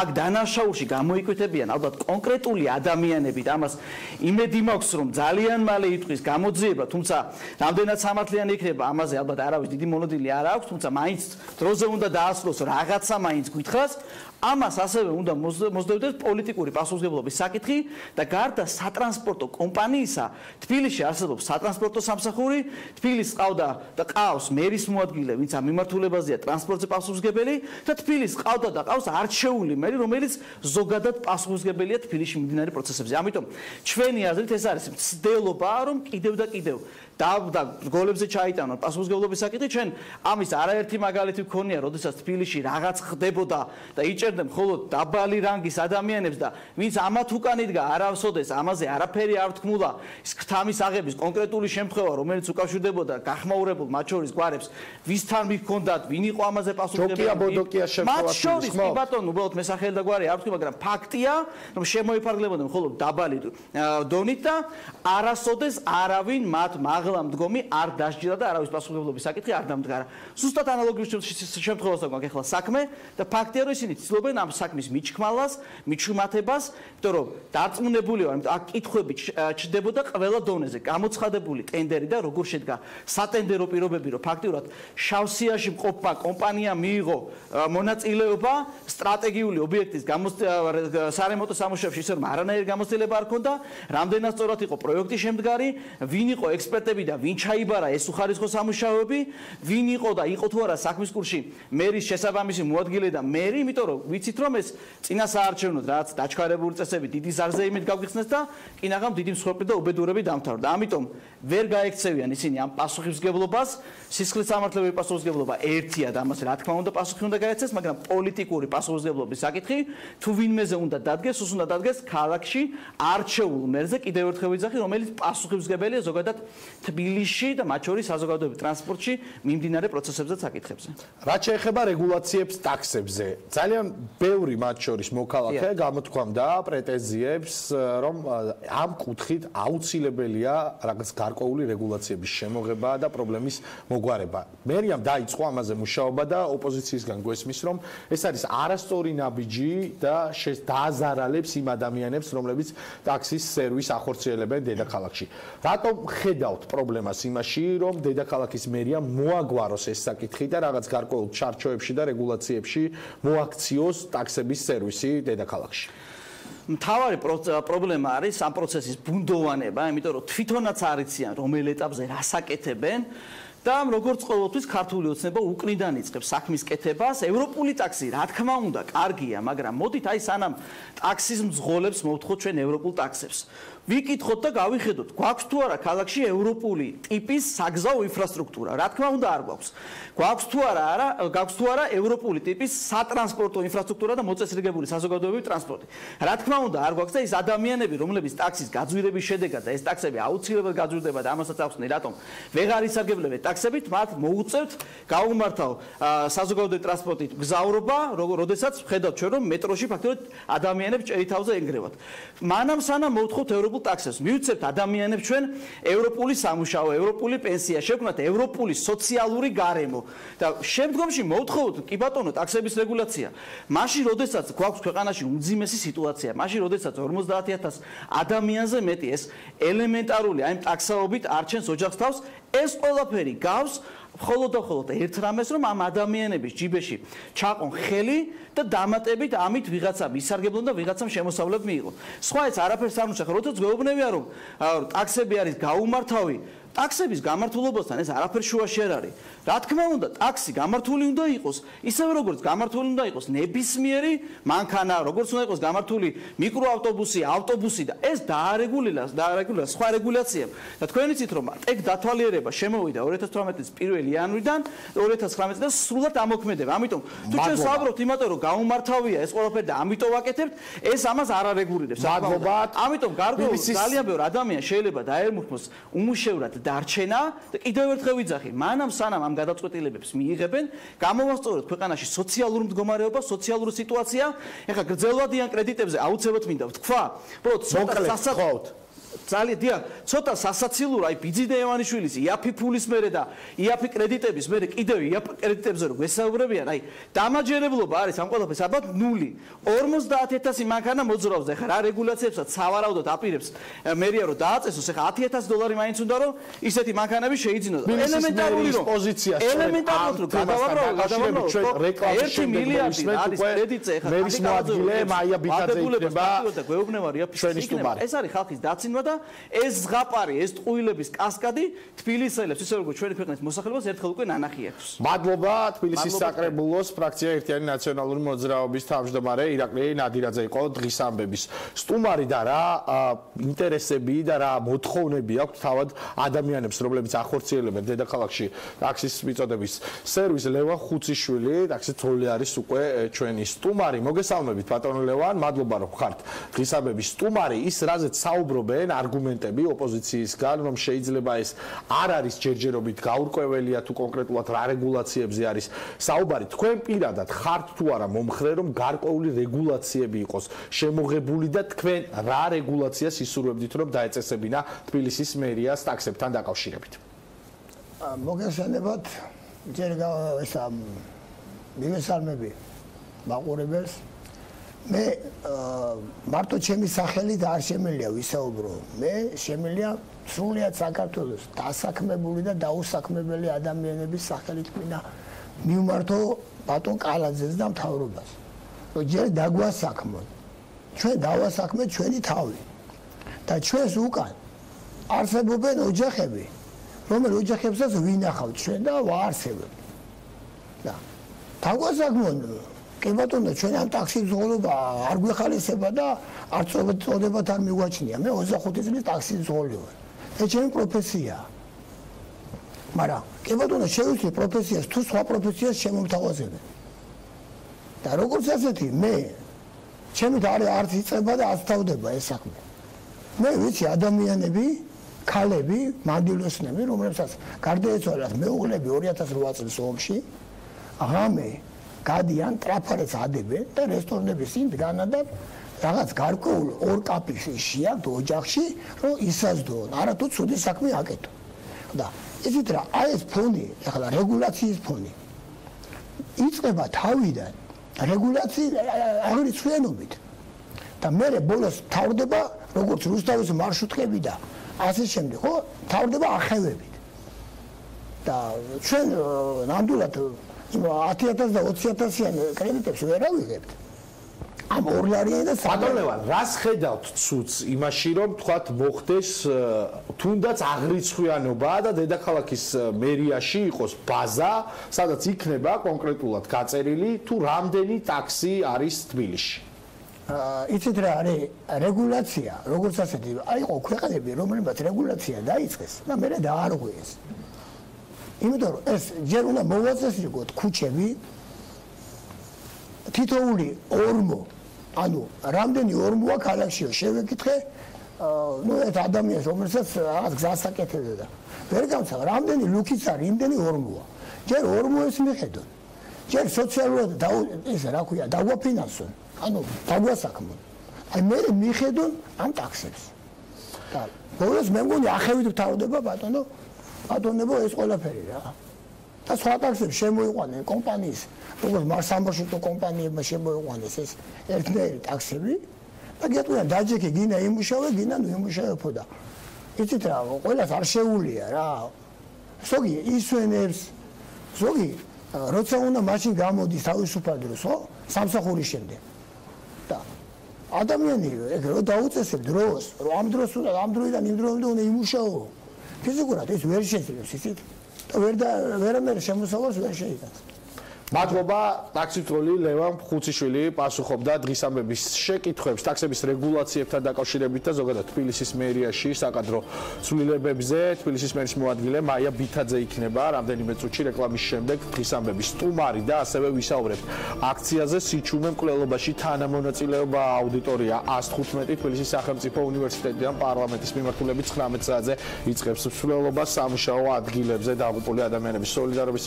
აქ დანაშაულში გამოიკვეთებიან ალბათ კონკრეტული ადამიანები და ამას იმედი მაქვს, რომ ძალიან მალე იტყვის გამოძიება, თუმცა რამდენად სამართლიანი იქნება, ამაზე ალბათ არავის დიდი მონოდინი არ აქვს, თუმცა მაინც დროზე უნდა დაასრულოს რაღაცა მაინც გითხრას. ამას ასევე უნდა მოსდევდეს პოლიტიკური პასუხისმგებლობის საკითხი და გარდა სატრანსპორტო კომპანიისა, თბილისში არსებობს სატრანსპორტო სამსახური, თბილისს ყავდა და ყავს მერის მოადგილე, ვინც ამ მიმართულებაზეა ტრანსპორტზე პასუხისმგებელი და თბილისს ყავდა და ყავს არჩეული მერი, რომელიც ზოგადად პასუხისმგებელია თბილისში მიმდინარე პროცესებზე. ამიტომ ჩვენი აზრით ეს არის მცდელობა, რომ კიდევ და კიდევ და გოლებზე ჩაიტანონ პასუხისმგებლობის საკითხი. ჩვენ ამის არაერთი მაგალითი გქონია, როდესაც თბილისში რაღაც ხდებოდა და იჭერდნენ მხოლოდ დაბალი რანგის ადამიანებს და ვინც ამათ უკან იდგა, არავსოდეს ამაზე არაფერი არ თქმულა. ის ქთამის აღების კონკრეტული შემთხვევა, რომელიც უკავშირდებოდა გახმაურებულ მათ შორის გვარებს, ვისთან მიქონდათ, ვინ იყო ამაზე პასუხისმგებელი. მათ შორის კი ბატონო, უბრალოდ მესახელი და გვარი არ ვთქვი, მაგრამ ფაქტია, რომ შემოიფარგლებოდნენ მხოლოდ დაბალი დონით და არასოდეს არავინ მათ მაღლა მდგომი არ დასჯერა და არავის პასუხისმგებლობის საკითხი არ დამდგარა. ზუსტად ანალოგიურ შემთხვევასთან გვაქვს ახლა საქმე და ფაქტია, რომ ისინი ცდილობენ ამ საქმის მიჩქმალას, მიჩუმათებას, იმიტომ რომ დარწმუნებული ვარ, აქ კითხვები ჩნდებოდა ყველა დონეზე, გამოცხადებული ტენდერი და როგორ შედგა სატენდერო პირობები, რომ ფაქტიურად შავსიაში მყოფმა კომპანიამ მიიღო მონაწილეობა სტრატეგიული ობიექტის სარემონტო სამუშაოებში, ისე რომ არანაირი გამოცდილება არ ჰქონდა, რამდენად სწორად იყო პროექტი შემდგარი, ვინ იყო ექსპერტები და ვინ ჩაიბარა ეს უხარისხო სამუშაოები, ვინ იყო და იყო თუ არა საქმის კურსში მერის შესაბამისი მოადგილე და მერი, იმიტომ რომ ვიცით რომ ეს წინასაარჩევნოდ რაც დაჩქარებული წესები დიდი ზარზეიმით გაგვიხსნეს და კინაღამ დიდი მსხვერპლი და უბედურები დამთავრდა. ამიტომ ვერ გაექცევიან ისინი ამ პასუხისმგებლობას, სისხლის სამართლებრივი პასუხისმგებლობა ერთია და ამას რა თქმა უნდა პასუხი უნდა გაეცეს, მაგრამ პოლიტიკური პასუხისმგებლობის საკითხი თუ ვინმეზე უნდა დადგეს, ус უნდა დადგეს ქალაქში არჩეულ მერზე კიდევ ერთხელ ვიძახი, რომელიც პასუხისმგებელია ზოგადად თბილისში და მათ შორის საზოგადოებრივ ტრანსპორტში მიმდინარე პროცესებზე საკითხებზე. რაც შეეხება რეგულაციებს ტაქსებზე, ძალიან ბევრი მათ შორის მოქალაქე გამოთქვამდა პრეტენზიებს, რომ ამ კუთხით აუცილებელია რაღაც გარკვეული რეგულაციების შემოღება და პრობლემის მოგვარება. მერიამ დაიწყო ამაზე მუშაობა და ოპოზიციისგან გვესმის, რომ ეს არის არასწორი ნაბიჯი და დააზარალებს იმ ადამიანებს, რომლებიც ტაქსის სერვისს ახორციელებენ დედაქალაქში. რატომ ხედავთ პრობლემას იმაში, რომ დედაქალაქის მერიამ მოაგვაროს ეს საკითხი და რაღაც გარკვეულ ჩარჩოებში და რეგულაციებში მოაქციოს ტაქსების სერვისი დედაქალაქში? მთავარი პრობლემა არის ამ პროცესის ბუნდოვანება, იმიტომ რომ თვითონაც არ იციან რომელ ეტაპზე რასაკეთებენ და როგორც ყოველთვის ქართული ოცნება უკნიდან იწყებს საქმის კეთებას. ევროპული ტაქსი რა თქმა უნდა კარგია, მაგრამ მოდით აი სანამ ტაქსის მძღოლებს მოვთხოვთ ჩვენ ევროპულ ტაქსებს. ვიკითხოთ და გავიხედოთ, გვაქვს თუ არა ქალაქში ევროპული ტიპის საგზაო ინფრასტრუქტურა. რა თქმა უნდა არ გვაქვს. გვაქვს თუ არა ევროპული ტიპის სატრანსპორტო ინფრასტრუქტურა და მოწესრიგებული საზოგადოებრივი ტრანსპორტი. რა თქმა უნდა არ გვაქვს და ის ადამიანები, რომლებიც ტაქსის გაძვირების შედეგად და ეს ტაქსები აუცილებლად გაძვირდება და ამასაც ახსნი, რატომ ვეღარ ისარგებლებენ ტაქსებით, მათ მოუწევთ გაუმართავ საზოგადოებრივი ტრანსპორტით გზავრობა, როდესაც ხედავთ ჩვენ რომ მეტროში ფაქტობრივად ადამიანებს ჭერითავზე ენგრევათ. მანამ სანამ მოვთხოვთ ევროპულ ტაქსებს, მივცემთ ადამიანებს ჩვენ ევროპული სამუშაო, ევროპული პენსია, შევქმნათ ევროპული სოციალური გარემო და შემდგომში მოვთხოვთ კი ბატონო ტაქსების რეგულაცია. მაშინ როდესაც გვაქვს ქვეყანაში უმძიმესი სიტუაცია, მაშინ როდესაც 50,000 ადამიანზე მეტი ეს ელემენტარული აი ტაქსაობით არჩენს ოჯახს თავს, ეს ყველაფერი გავს მხოლოდ და მხოლოდ ერთ რამეს, რომ ამ ადამიანების ჯიბეში ჩაყონ ხელი და დამატებით ამით ვიღაცამ ისარგებლონ და ვიღაცამ შემოსავლად მიიღონ. სხვა ეს არაფერს არ უნდა, როდესაც გვეუბნებია რომ ტაქსები არის გაუმართავი, ტაქსების გამართულობასთან ეს არაფერ შუაში არ არის. რა თქმა უნდა, ტაქსი გამართული უნდა იყოს, ისევე როგორც გამართული უნდა იყოს ნებისმიერი მანქანა, როგორც უნდა იყოს გამართული მიკროავტობუსი, ავტობუსი და ეს დაარეგულირა სხვა რეგულაციამ. და თქვენ იცით რომ ეგ დათვალიერება შემოვიდა 2018 წლის 1 იანვრიდან 2019 წელს სრულად ამოქმედება. ამიტომ თუ ჩვენ საუბრობთ იმათო რომ გაუმართავია ეს ყველაფერი და ამიტომ ვაკეთებთ, ეს ამას არ არეგულირებს. ამიტომ გარკვეულ ძალიან ბევრ ადამიანს შეიძლება დაემუქროს უმუშევრად დარჩენა და კიდევ ერთხელ ვიძახი, მანამ სანამ ამ გადაწყვეტილებებს მიიღებენ, გამოვასწოროთ ქვეყანაში სოციალური მდგომარეობა, სოციალური სიტუაცია. ეხლა გრძელვადიან კრედიტებზე აუცილებლად მინდა ვთქვა, უბრალოდ ცოტა სასაცილოა აი ბიძიდე ევანიშვილის იაფი ფულის მერე და იაფი კრედიტების მერე კიდევ იაფი კრედიტებზე რომ გვესაუბრებიან, აი დამაჯერებლობა არის ამ ყველაფერს ალბათ 0. 50,000 მანქანა მოძრაობს და ეხლა რა რეგულაციებსაც სავარაუდოდ აპირებს მერია რომ დააწესოს, ეხლა $10,000 მაინც უნდა რომ ისეთი მანქანები შეიძინოს. ელემენტარული რომ პოზიცია ელემენტარულად რომ გადავამრავ ჩვენ რეკლამის მილიარდი არის კრედიტზე, ეხლა მერის მოადგილე მაია ბითაძე იქნება და გვეუბნება იაფი ეს არის ხალხის დაცინვა და ეს ზღაპარი, ეს ტყუილების კასკადი თბილისელებს, ისე როგორც ჩვენი ქვეყნის მოსახლეობას ერთხელ უკვე ნანახი აქვს. მადლობა თბილისის საკრებულოს ფრაქცია ერთიანი ნაციონალური მოძრაობის თავმჯდომარე ირაკლი ნადირაძე იყო დღის ამბების სტუმარი და რა ინტერესები და რა მოთხოვნები აქვს თავად ადამიანებს, რომლებიც ახორციელებენ დედაქალაქში ტაქსის მიწოდების სერვისს. ლევან ხუციშვილი, ტაქსის ძოლი არის უკვე ჩვენი სტუმარი. მოგესალმებით ბატონო ლევან, მადლობა რომ ხართ დღის ამბების სტუმარი. ის რაზეც საუბრობენ არგუმენტები ოპოზიციისგან, რომ შეიძლება ეს არ არის ჯერჯერობით გაურკვეველია თუ კონკრეტულად რა რეგულაციებზე არის საუბარი. თქვენ პირადად ხართ თუ არა მომხრე, რომ გარკვეული რეგულაციები იყოს შემოღებული და თქვენ რა რეგულაციას ისურვებდით, რომ დაეწესებინა თბილისის მერიას ტაქსებთან დაკავშირებით? მოგესალმებათ, ჯერ ესა მივესალმები მაყურებელს. მე მარტო ჩემი სახელით არ შემიძლია ვისაუბრო. მე შემიძლია სრულიად საქართველოს დასაქმებული და დაუსაქმებელი ადამიანების სახელით მინდა მივმართო ბატონ კალაძეს და მთავრობას. რომ ჯერ დაგვასაქმოთ. ჩვენ დავასაქმეთ ჩვენი თავი. და ჩვენს უკან არსებობენ ოჯახები, რომელ ოჯახებსაც ვინახავთ ჩვენ და ვაარსებებთ. და დაგვასაქმოთ კი ბატონო, ჩვენ ამ ტაქსის ძღოლობა არ გვეხალისება და არ წოდებათ არ მიგვაჩნია. მე 25 წლის ტაქსის ძღოლი ვარ. ეს ჩემი პროფესიაა. მაგრამ კი ბატონო, შევიცვლი პროფესიას თუ სხვა პროფესიას შემომთავაზებენ. და როგორც ასეთი მე ჩემით არც იწება და არც თავდება ეს საქმე. მე ვიცი ადამიანები, ქალები, მანდილოსნები, რომლებსაც გარდაეცვალათ მეუღლები 2008 წლის ომში, ღამე გადიან ტრაფარეთს ადებენ და რესტორნების წინ დგანან და რაღაც გარკვეულ ორ კაპის შეაქვთ ოჯახში, რომ ისაზდონ, არათუ ცუდი საქმე აკეთონ. და იცით რა, აი ეს ფონი, ახლა რეგულაციის ფონი იწყება თავიდან რეგულაციის აღრიცხვიანობით და მერე ბოლოს თავდება როგორც რუსთავის მარშრუტკები და ასე შემდეგ, ხო, თავდება ახევებით. და ჩვენ ნამდვილად 10,000 და 20,000-იან კრედიტებს ვერ ავიღებთ. ამ 2 ლარიანი და ბატონ ლევან, რას ხედავთ ცუც იმაში, რომ თქვათ მოხდეს თუნდაც აღრიცხვიანობა და დედაქალაქის მერიაში იყოს ბაზა, სადაც იქნება კონკრეტულად გაწერილი თუ რამდენი ტაქსი არის თბილისში? იცით რა არის რეგულაცია, როგორც ასეთი, აიყო ქვეყნები, რომლებმაც რეგულაცია დაიწყეს და მერე დაარღვიეს. იმიტომ რომ ეს ჯერ უნდა მოვაწესრიგოთ ქუჩები, თითოეული ორმო, ანუ რამდენი ორმოა ქალაქშიო შევეკითხე, ეს ადამიანს რომელსაც რაღაც გზას აკეთებდა და ვერ გამცა, რამდენი ლუქიც არის, იმდენი ორმოა. ჯერ ორმოებს მიხედონ. ჯერ სოციალურად ეს რა ქვია, დაგვაფინანსონ. ანუ დაგვასაქმონ. აი მე მიხედონ ამ ტაქსებს. და ბოლოს მე მგონი ახევით ვთავდება ბატონებო ეს ყველაფერი რა. და სხვა ტაქსებს შემოიყვანენ კომპანიის, როგორც მარსამბოშიტო კომპანიებმა შემოიყვანეს ეს ერთნაირი ტაქსები და გეტყვიან დაჯექი გინა იმუშავე, გინა ნუ იმუშავებო და იცით რა, ყველას არ შეუულია რა. ზოგი ისვენებს, ზოგი როცა უნდა მაშინ გამოდის თავისუფალ დროს, ხო? სამსახურის შემდეგ. და ადამიანი ეგ რო დაუწესებ დროს, რომ ამ დროს უნდა ამ დროიდან იმ დრომდე უნდა იმუშაო. ფიზიკურად ეს ვერ შეიძლება იცით? და ვერანაირ შემოსავალს ვერ შეიძლება. მადლობა ტაქსისტოლი ლევან ხუციშვილი პასუხობდა დღის ამბების შეკითხვებს ტაქსების რეგულაციებთან დაკავშირებით და ზოგადად თბილისის მერიაში საკადრო ცვლილებებზე თბილისის მერის მოადგილე მაია ბითაძე იქნება რამდენიმე წუთში რეკლამის შემდეგ დღის ამბების სტუმარი და ასევე ვისაუბრებთ აქციაზე სიჩუმე მკვლელობაში თანამონაწილეობა აუდიტორია 115 თბილისის სახელმწიფო უნივერსიტეტიდან პარლამენტის მიმართულებით 19 საათზე იწყებს მსვლელობას სამუშაო ადგილებზე დაღუპული ადამიანების სოლიდარობის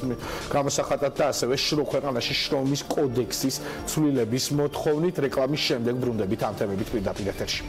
გამოსახატად და ასევე ქვეყანაში შრომის კოდექსის ცვლილების მოთხოვნით რეკლამის შემდეგ ბრუნდებით ამ თემებით პირდაპირ ეთერში.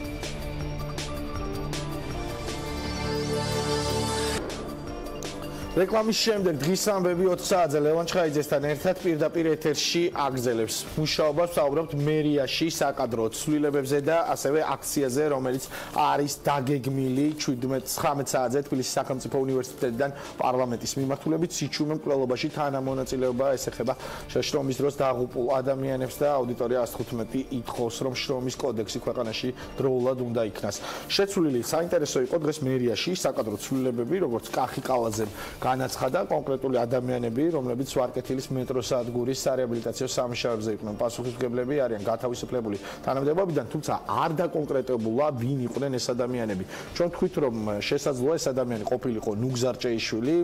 რეკლამის შემდეგ დღის ამბები 4 საათზე ლევან ჩხაიძესთან ერთად პირდაპირ ეთერში აგრძელებს მუშაობას ვსაუბრობთ მერიაში საკადრო ცვლილებებზე და ასევე აქციაზე რომელიც არის დაგეგმილი 19 საათზე თბილისის სახელმწიფო უნივერსიტეტიდან პარლამენტის მიმართულებით სიჩუმე მკვლელობაში თანამონაწილეობა ეს ეხება შრომის დროს დაღუპულ ადამიანებს და აუდიტორია 115 ითხოვს რომ შრომის კოდექსი ქვეყანაში დროულად უნდა იქნას. შეცვლილი საინტერესო იყო დღეს მერიაში საკადრო ცვლილებები როგორც კახიკალაძემ განაცხადა კონკრეტული ადამიანები, რომლებიც სვარკეთილის მეტროსადგურის სარეაბილიტაციო სამუშაოებზე იყვნენ პასუხისმგებლები, არიან გათავისუფლებული თანამდებობიდან, თუმცა არ დაკონკრეტებულა, ვინ იყვნენ ეს ადამიანები. ჩვენ ვთქვით, რომ შესაძლოა ეს ადამიანი ყოფილიყო ნუგზარჭეიშვილი,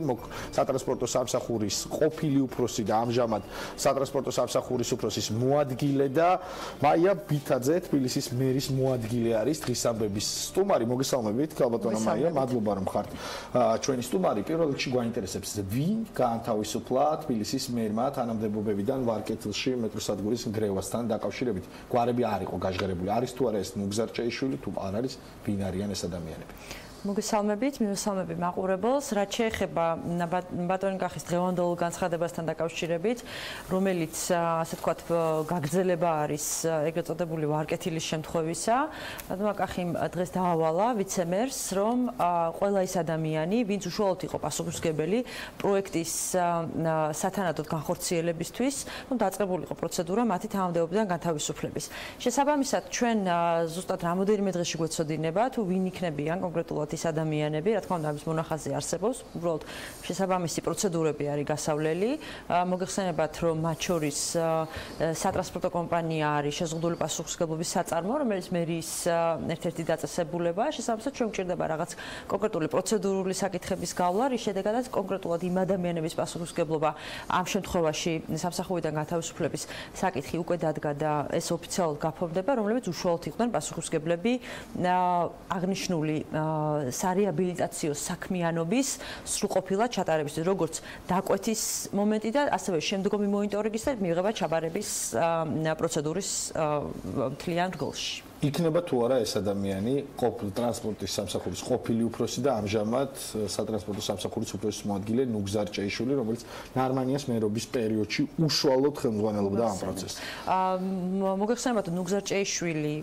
სატრანსპორტო სამსახურის ყოფილი უფროსი და ამჟამად სატრანსპორტო სამსახურის უფროსის მოადგილე და მაია ბითაძე, თბილისის მერის მოადგილე არის დღის ამბების სტუმარი. მოგესალმებით, ქალბატონო მაია, მადლობა რომ ხართ ჩვენი სტუმარი. პირველ რიგში ინტერესებს ვინ გაანთავისუფლა თბილისის მერმა თანამდებობებიდან ვარკეთილში მეტროსადგურის გრევასთან დაკავშირებით. გვარები არ იყო გაჟღერებული. არის თუ არა ეს ნუგზარჭეიშვილი, თუ არ არის, ვინ არიან ეს ადამიანები? მოგესალმებით, მივესალმები მაყურებელს. რაც შეეხება ბატონი კახის დღევანდელ განცხადებასთან დაკავშირებით, რომელიც ასე ვთქვათ გაგრძელება არის ეგრეთ წოდებული ვარკეთილის შემთხვევისა. ბატონმა კახიმ დღეს დაავალა ვიცემერს, რომ ყველა ის ადამიანი, ვინც უშუალოდ იყო პასუხისმგებელი პროექტის სათანადოდ განხორციელებისთვის, რომ დაწყებული იყო პროცედურა მათი თანამდებობიდან განთავისუფლების. შესაბამისად, ჩვენ ზუსტად რამოდენიმე დღეში გვეცოდინება, თუ ვინ იქნებიან კონკრეტულად ის ადამიანები, რა თქმა უნდა, ამის მონახაზი არსებობს, უბრალოდ შესაბამისი პროცედურები არის გასავლელი. მოგეხსენებათ, რომ მათ შორის სატრანსპორტო კომპანია არის შეზღუდული პასუხისმგებლობის საწარმო, რომელიც მერის ერთ-ერთი დაწესებულება. შესაბამისად, ჩვენ გვჭირდება რაღაც კონკრეტული პროცედურული საკითხების გავლა, რის შედეგადაც კონკრეტულად იმ ადამიანების პასუხისმგებლობა ამ შემთხვევაში სამსახურიდან განთავისუფლების საკითხი უკვე დადგა და ეს ოფიციალურად გაფორმდება, რომლებიც უშუალოდ იყვნენ პასუხისმგებლები აღნიშნული სარეაბილიტაციო საქმიანობის სრულყოფილად ჩატარების, როგორც დაკვეთის მომენტი და ასევე შემდგომი მონიტორინგის და მიღება ჩაბარების პროცედურის მთლიან რგოლში. იქნება თუ არა ეს ადამიანი ტრანსპორტის სამსახურის ყოფილი უფროსი და ამჟამად სატრანსპორტო სამსახურის უფროსის მოადგილე ნუგზარჭეიშვილი, რომელიც ნარმანიას მერობის პერიოდში უშუალოდ ხელმძღვანელობდა ამ პროცესს. მოგეხსენებათ, ნუგზარჭეიშვილი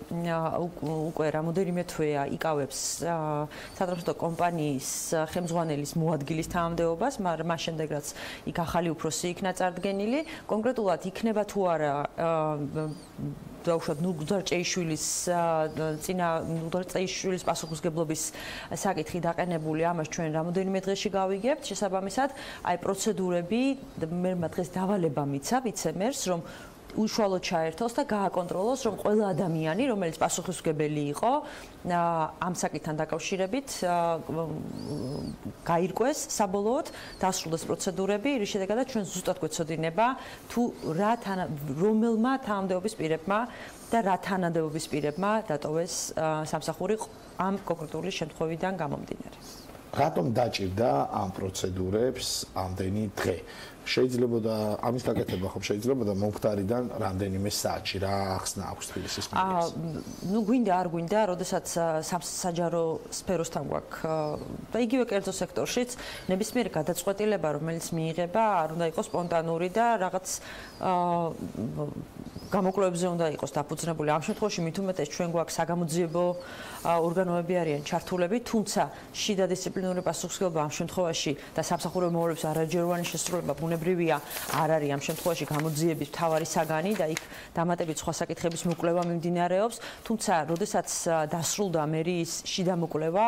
უკვე რამოდენიმე თვეა იკავებს სატრანსპორტო კომპანიის ხელმძღვანელის მოადგილის თანამდებობას, მაგრამ მას შემდეგ რაც იქ ახალი უფროსი იქნა წარდგენილი, კონკრეტულად იქნება თუ არა დაუშვათ ნუგზარჭეიშვილის პასუხისმგებლობის საკითხი დაყენებული, ამას ჩვენ რამოდენიმე დღეში გავიგებთ. შესაბამისად, აი პროცედურები მე დღეს დავალება მიცა ვიცემერს, რომ უშუალოდ ჩაერთოს და გააკონტროლოს, რომ ყველა ადამიანი, რომელიც პასუხისმგებელი იყო ამ საკითხთან დაკავშირებით, გაირკვეს საბოლოოდ, დასრულდეს პროცედურები, რის შედეგადაც ჩვენ ზუსტად გვეცოდინება თუ რომელმა თანამდებობის პირებმა და რა თანამდებობის პირებმა დატოვეს სამსახური ამ კონკრეტული შემთხვევიდან გამომდინარე. რატომ დაჭირდა ამ პროცედურებს ამდენი დღე? შეიძლება და ამის გაკეთება ხომ შეიძლება და მომხდარიდან რამდენიმე საათში რა ახსნა აქვს თბილისის მერიას? ნუ გვინდა არ გვინდა, როდესაც საჯარო სფეროსთან გვაქვს და იგივე კერძო სექტორშიც ნებისმიერი გადაწყვეტილება, რომელიც მიიღება, არ უნდა იყოს სპონტანური და რაღაც გამოკვლევებზე უნდა იყოს დაფუძნებული. ამ შემთხვევაში მით უმეტეს ჩვენ გვაქვს საგამოძიებო ორგანოები არიან ჩართულები, თუმცა შიდა დისციპლინური პასუხისმგებლობა ამ შემთხვევაში და სამსახურებო მოვალეობის არაჯეროვანი შესრულება ბუნებრივია არ არის ამ შემთხვევაში გამოძიების მთავარი საგანი და იქ დამატებით სხვა საკითხების მოკვლევა მიმდინარეობს, თუმცა როდესაც დასრულდა მერიის შიდა მოკვლევა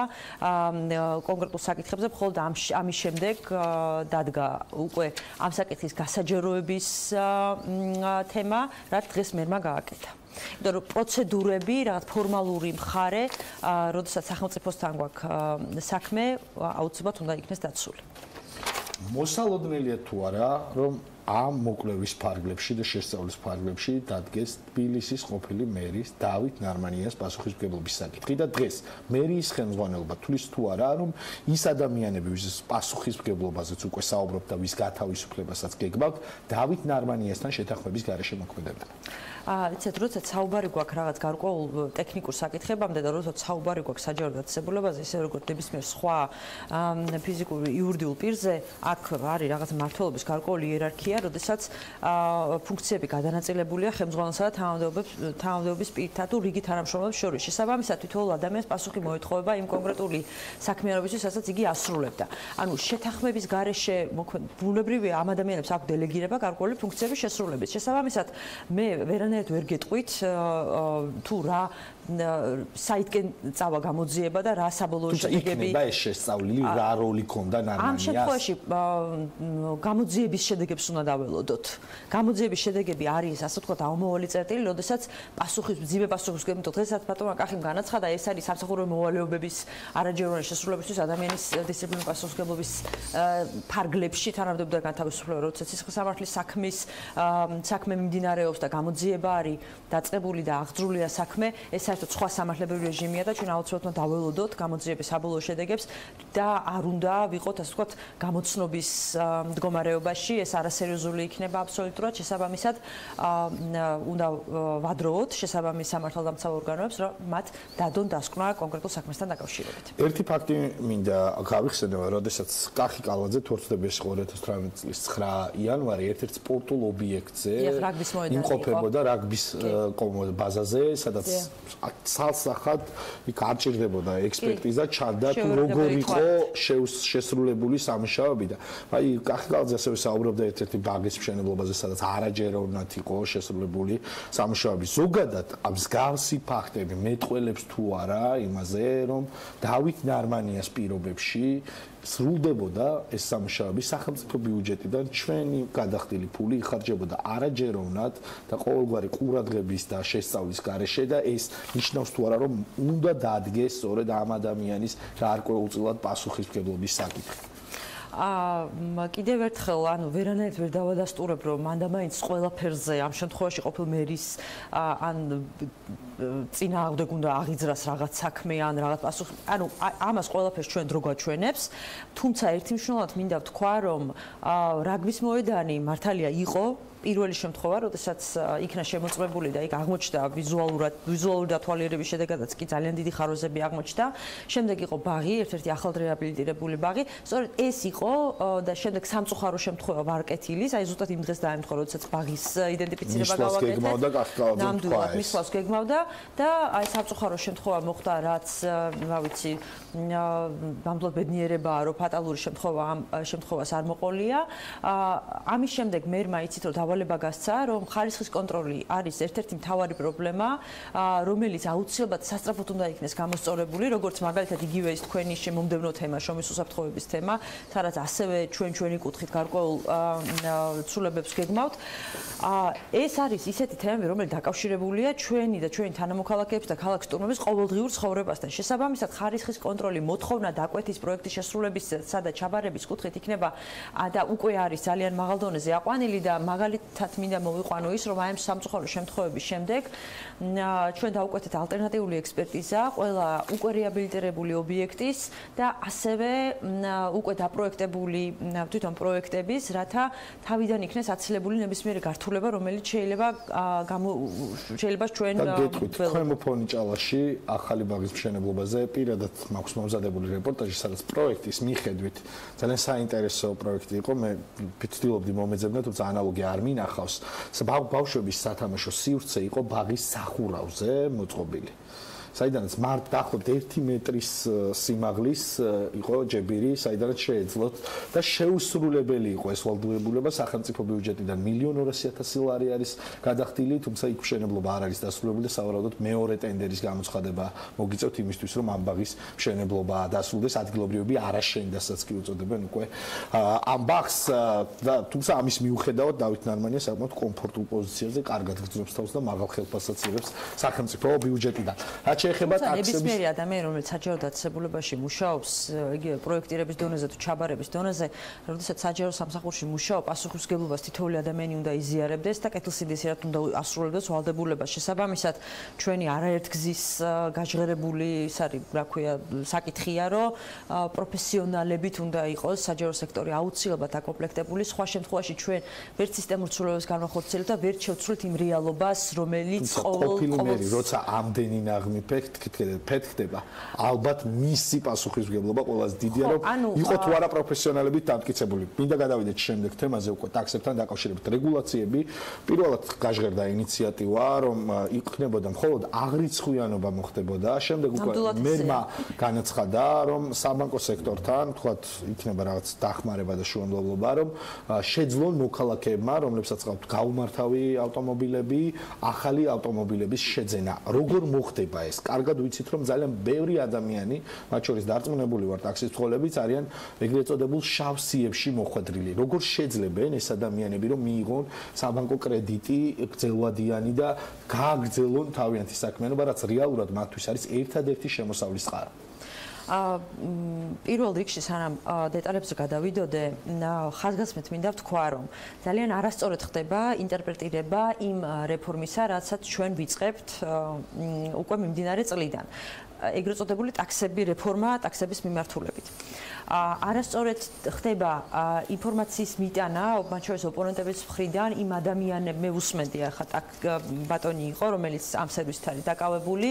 კონკრეტულ საკითხებზე, მხოლოდ ამის შემდეგ დადგა უკვე ამ საკითხის გასაჯეროების თემა, რაც დღეს მერმა გააკეთა. იმიტომ რომ პროცედურები, რაღაც ფორმალური მხარე, როდესაც სახელმწიფოსთან გვაქვს საქმე, აუცილებლად უნდა იქნეს დაცული. მოსალოდნელია თუ არა, რომ ამ მოკვლევის ფარგლებში და შესწავლის ფარგლებში დადგეს თბილისის ყოფილი მერის დავით ნარმანიას პასუხისმგებლობის საკითხი და დღეს მერიის ხელმძღვანელობა თulis თუ არა, რომ ის ადამიანები, ვის პასუხისმგებლობაზეც უკვე საუბრობთ და ვის გათავისუფლებასაც გეგმავთ, დავით ნარმანიასთან შეთანხმების გარეშე მოქმედებდა. იცით, როდესაც საუბარი გვაქვს რაღაც გარკვეულ ტექნიკურ საკითხებამდე და როდესაც საუბარი გვაქვს საჯარო დაწესებულებაზე, ისე როგორც ნებისმიერ სხვა ფიზიკურ იურიდიულ პირზე, აქ არის რაღაც მმართველობის გარკვეული იერარქია, როდესაც ფუნქციები გადანაწილებულია ხელმძღვანელსა და თანამდებობის პირთა თუ რიგი თანამშრომლებს შორის. შესაბამისად, თითოეულ ადამიანს პასუხი მოეთხოვება იმ კონკრეტული საქმიანობისთვის, რასაც იგი ასრულებდა. ანუ შეთანხმების გარეშე ბუნებრივია ამ ადამიანებს აქვს დელეგირება გარკვეული ფუნქციების შესრულების. შესაბამისად, მე ვერანაირად ვერ გეტყვით თუ რა საითკენ წავა გამოძიება და რა საბოლოო შედეგები. იქნება ეს შესწავლილი, რა როლი ქონდა ნარმანიას? ამ შემთხვევაში გამოძიების შედეგებს უნდა დაველოდოთ. გამოძიების შედეგები არის, ასე ვთქვათ, აუმოვალი წერტილი, როდესაც ძიმე პასუხისმგებლობა დღესაც ბატონმა კახიმ განაცხადა, ეს არის სამსახურებო მოვალეობების არაჯეროვანი შესრულებისთვის ადამიანის დისციპლინური პასუხისმგებლობის ფარგლებში თანამდებობიდან განთავისუფლება, როდესაც სისხლის სამართლის საქმე მიმდინარეობს და გამოძიება არის დაწყებული და აღძრულია საქმე, ეს საერთოდ სხვა სამართლებრივი რეჟიმია და ჩვენ აუცილებლად უნდა დაველოდოთ გამოძიების საბოლოო შედეგებს და არ უნდა ვიყოთ, ასე ვთქვათ, გამოცნობის მდგომარეობაში, ეს არასერიოზული იქნება აბსოლუტურად, შესაბამისად უნდა ვადროოთ შესაბამის სამართალდამცავ ორგანოებს, რომ მათ დადონ დასკვნა კონკრეტულ საქმესთან დაკავშირებით. ერთი ფაქტი მინდა გავიხსენო, როდესაც კახი კალაძე თორცდების 2018 წლის 9 იანვარი ერთ-ერთ სპორტულ ობიექტზე იმყოფებოდა რაგბის ბაზაზე, სადაც ცალსახად იქ არ ჭირდებოდა ექსპერტიზა, ჩანდა თუ როგორ იყო შესრულებული სამუშაოები და აი კახი კალაძე ასევე საუბრობდა ერთ-ერთი ბაგის მშენებლობაზე, სადაც არაჯეროვნად იყო შესრულებული სამუშაოები. ზოგადად ამ მსგავსი ფაქტები მეტყველებს თუ არა იმაზე, რომ დავით ნარმანიას პირობებში სრულდებოდა ეს სამუშაოები სახელმწიფო ბიუჯეტიდან ჩვენი გადახდილი ფული იხარჯებოდა არაჯეროვნად და ყოველგვარი ყურადღების და შესწავლის გარეშე და ეს ნიშნავს თუ არა, რომ უნდა დადგეს სწორედ ამ ადამიანის გარკვეულწილად პასუხისმგებლობის საკითხი. კიდევ ერთხელ, ანუ ვერანაირად ვერ დავადასტურებ, რომ მანდამაინც ყველაფერზე ამ შემთხვევაში ყოფილ მერის ან წინააღმდეგ უნდა აღიძრას რაღაც საქმე ან რაღაც პასუხი. ანუ ამას ყველაფერს ჩვენ დრო გვაჩვენებს, თუმცა ერთი მნიშვნელოვნად მინდა ვთქვა, რომ რაგბის მოედანი მართალია იყო პირველი შემთხვევა, როდესაც იქნა შემოწმებული და იქ აღმოჩნდა ვიზუალური დათვალიერების შედეგადაც კი ძალიან დიდი ხარვეზები აღმოჩნდა. შემდეგ იყო ბაღი, ერთ-ერთი ახალ რეაბილიტირებული ბაღი. სწორედ ეს იყო და შემდეგ სამწუხარო შემთხვევა ვარკეთილის, აი ზუსტად იმ დღეს დაემთხვა, როდესაც ბაღის იდენტიფიცირება გავაკეთეთ. ნამდვილად მისვლას გეგმავდა და აი სამწუხარო შემთხვევა მოხდა, რაც რა ვიცი, ნამდვილად ბედნიერებაა, რომ ფატალური შემთხვევა ამ შემთხვევას არ მოყოლია. ამის შემდეგ მერმა იცით, რომ დავალება გასცა, რომ ხარისხის კონტროლი არის ერთ-ერთი მთავარი პრობლემა, რომელიც აუცილებლად სასწრაფოდ უნდა იქნეს გამოსწორებული, როგორც მაგალითად იგივე ის თქვენი შემომდევნო თემა, შრომის უსაფრთხოების თემა, სადაც ასევე ჩვენი კუთხით გარკვეულ ცვლილებებს გეგმავთ. ეს არის ისეთი თემები, რომელიც დაკავშირებულია ჩვენი და ჩვენი თანამოქალაქეების და ქალაქ სტუმრების ყოველდღიურ ცხოვრებასთან. შესაბამისად, ხარისხის კონტროლი მოთხოვნა დაკვეთის პროექტის შესრულებისა და ჩაბარების კუთხით იქნება და უკვე არის ძალიან მაღალ დონეზე აყვანილი და მაგალითად მინდა მოვიყვანო ის, რომ აი ამ სამწუხარო შემთხვევების შემდეგ ჩვენ დავუკვეთეთ ალტერნატიული ექსპერტიზა ყველა უკვე რეაბილიტირებული ობიექტის და ასევე უკვე დაპროექტებული თვითონ პროექტების, რათა თავიდან იქნეს აცილებული ნებისმიერი გართულება, რომელიც შეიძლება ჩვენ ქვემო ფონიჭალაში ახალი ბაღის მშენებლობაზე პირადად მაქვს მომზადებული რეპორტაჟი, სადაც პროექტის მიხედვით ძალიან საინტერესო პროექტი იყო. მე ვცდილობდი მომეძებნა, თუმცა ანალოგი არ მინახავს. ბავშვების სათამაშო სივრცე იყო ბაღის სახურავზე მოწყობილი. საიდანაც დაახლოებით 1 მეტრის სიმაღლის იყო ჯებირი, საიდანაც შეეძლოთ და შეუსრულებელი იყო ეს ვალდებულება. სახელმწიფო ბიუჯეტიდან 1.200.000 ლარი არის გადახდილი, თუმცა იქ მშენებლობა არ არის დასრულებული და სავარაუდოდ მეორე ტენდერის გამოცხადება მოგიწევთ იმისთვის, რომ ამ ბაღის მშენებლობა დასრულდეს. ადგილობრივები არაშენდასაც კი უწოდებენ უკვე ამ ბაღს და თუმცა ამის მიუხედავად დავით ნარმანია საკმაოდ კომფორტულ პოზიციაზე, კარგად გრძნობს თავს და მაღალ ხელფასსაც იღებს სახელმწიფო ბიუჯეტიდან. შეეხება ნებისმიერი ადამიანი, რომელიც საჯარო დაწესებულებაში მუშაობს, იგივე პროექტირების დონეზე თუ ჩაბარების დონეზე, როდესაც საჯარო სამსახურში მუშაობს, პასუხისმგებლობას თითოეული ადამიანი უნდა იზიარებდეს და კეთილსინდისიერად უნდა ასრულებდეს ვალდებულებას. შესაბამისად, ჩვენი არაერთ გზის გაჟღერებული, ის არის, რა ქვია, საკითხია, რომ პროფესიონალებით უნდა იყოს საჯარო სექტორი აუცილებლად აკომპლექტებული. სხვა შემთხვევაში ჩვენ ვერც სისტემურ ცვლილებებს განვახორციელებთ და ვერც შევცვლით იმ რეალობას, რომელიც ყოველდღიურად როცა ამდენი ნაღმი ფეთქდება, ალბათ მისი პასუხისმგებლობა ყველაზე დიდია, რომ იყო თუ არა პროფესიონალებით დამტკიცებული. მინდა გადავიდეთ შემდეგ თემაზე უკვე ტაქსებთან დაკავშირებით. რეგულაციები პირველად გაჟღერდა ინიციატივა, რომ იქნებოდა მხოლოდ აღრიცხვიანობა მოხდებოდა, შემდეგ უკვე მერმა განაცხადა, რომ საბანკო სექტორთან, თქვათ, იქნება რაღაც დახმარება და შუამავლობა, რომ შეძლონ მოქალაქეებმა, რომლებსაც ყავთ გაუმართავი ავტომობილები, ახალი ავტომობილების შეძენა. როგორ მოხდება ეს? კარგად ვიცით, რომ ძალიან ბევრი ადამიანი, მათ შორის დარწმუნებული ვარ ტაქსის მცხოვრებიც არიან ეგრეთ წოდებულ შავ სიებში მოხვედრილი. როგორ შეძლებენ ეს ადამიანები, რომ მიიღონ საბანკო კრედიტი გრძელვადიანი და გააგრძელონ თავიანთი საქმიანობა, რაც რეალურად მათთვის არის ერთადერთი შემოსავლის წყარო? პირველ რიგში სანამ დეტალებზე გადავიდოდე, ხაზგასმით მინდა ვთქვა, რომ ძალიან არასწორად ხდება ინტერპრეტირება იმ რეფორმისა, რასაც ჩვენ ვიწყებთ უკვე მიმდინარე წლიდან. ეგრეთ წოდებული ტაქსები რეფორმა ტაქსების მიმართულებით. არასწორად ხდება ინფორმაციის მიტანა, მათ შორის ოპონენტების მხრიდან იმ ადამიანებს, მე უსმენდი ახლა ბატონი იყო, რომელიც ამ სერვისით არის დაკავებული,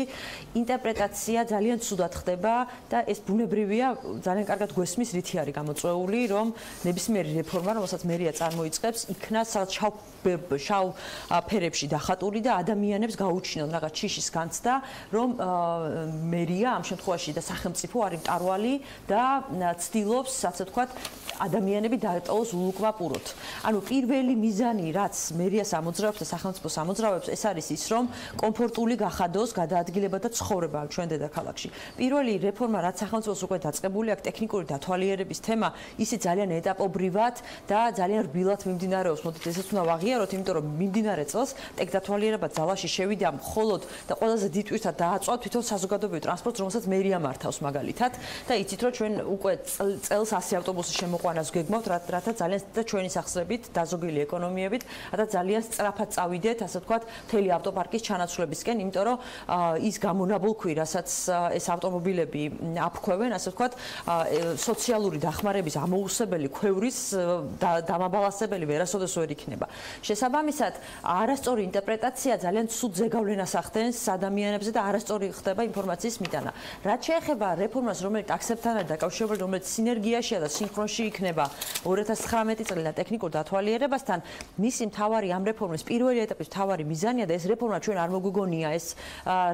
ინტერპრეტაცია ძალიან ცუდად ხდება და ეს ბუნებრივია, ძალიან კარგად გვესმის, რითი არის გამოწვეული, რომ ნებისმიერი რეფორმა, რომელსაც მერია წარმოიწყებს, იქნა შავ ფერებში დახატული და ადამიანებს გაუჩინონ რაღაც ჩიშის განცდა, რომ მერია ამ შემთხვევაში და სახელმწიფო არის მტარვალი და ცდილობს, ასე ვთქვათ, ადამიანები დაეტოვოს ულუკმაპუროთ. ანუ პირველი მიზანი, რაც მერიას ამოძრავებს და სახელმწიფოს ამოძრავებს, ეს არის ის, რომ კომფორტული გახადოს გადაადგილება და ცხოვრება ჩვენ დედაქალაქში. პირველი რეფორმა, რაც სახელმწიფოს უკვე დაწყებული აქვს, ტექნიკური დათვალიერების თემა, ისი ძალიან ეტაპობრივად და ძალიან რბილად მიმდინარეობს. მოდით ესეც უნდა ვაღიაროთ, იმიტომ რომ მიმდინარე წელს ტექდათვალიერება ძალაში შევიდა მხოლოდ და ყველაზე დიდ ტვირთად დააწვა თვითონ საზოგადოებრივი ტრანსპორტს, რომელსაც მერია მართავს მაგალითად და იცით, რომ ჩვენ უკვე წელს 100 ავტობუსის შემოყვანას გეგმავთ, რათა ძალიან და ჩვენი სახსრებით, დაზოგილი ეკონომიებით, რათა ძალიან სწრაფად წავიდეთ, ასე ვთქვათ, მთელი ავტოპარკის ჩანაცვლებისკენ, იმიტომ რომ ის გამონაბოლქვი, რასაც ეს ავტომობილები აფრქვევენ, ასე ვთქვათ, სოციალური დახმარების ამოუსებელი ქვევრის დამაბალანსებელი ვერასოდეს ვერ იქნება. შესაბამისად, არასწორი ინტერპრეტაცია ძალიან ცუდ ზეგავლენას ახდენს ადამიანებზე და არასწორი ხდება ინფორმაციის მიტანა. რაც შეეხება რეფორმას, რომელიც ტაქსებთან არის დაკავშირებული, რომელიც სინერგიაშია და სინქრონში იქნება 2019 წლიდან ტექნიკურ დათვალიერებასთან, მისი მთავარი ამ რეფორმის პირველი ეტაპის მთავარი მიზანია და ეს რეფორმა ჩვენ არ მოგვიგონია, ეს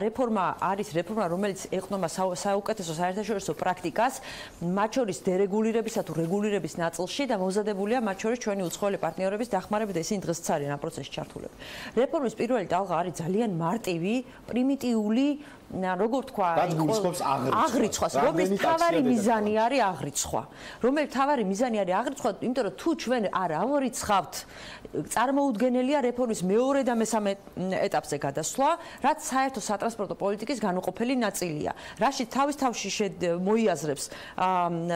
რეფორმა არის რეფორმა, რომელიც ეყრდნობა საუკეთესო საერთაშორისო პრაქტიკას, მათ შორის დერეგულირებისა თუ რეგულირების ნაწილში და მომზადებულია მათ შორის ჩვენი უცხოელი პარტნიორების დახმარებით და ისინი დღესაც არიან ამ პროცესში ჩართულები. რეფორმის პირველი ტალღა არის ძალიან მარტივი, პრიმიტიული, როგორ თქვა, აღრიცხვას, რომლის მთავარი მიზანი არის აღრიცხვა. რომელიც მთავარი მიზანი არის აღრიცხვა, იმიტომ რომ თუ ჩვენ არ ავორიცხავთ, წარმოუდგენელია რეფორმის მეორე და მესამე ეტაპზე გადასვლა, რაც საერთო სატრანსპორტო პოლიტიკის განუყოფელი ნაწილია. რაშიც თავის თავში მოიაზრებს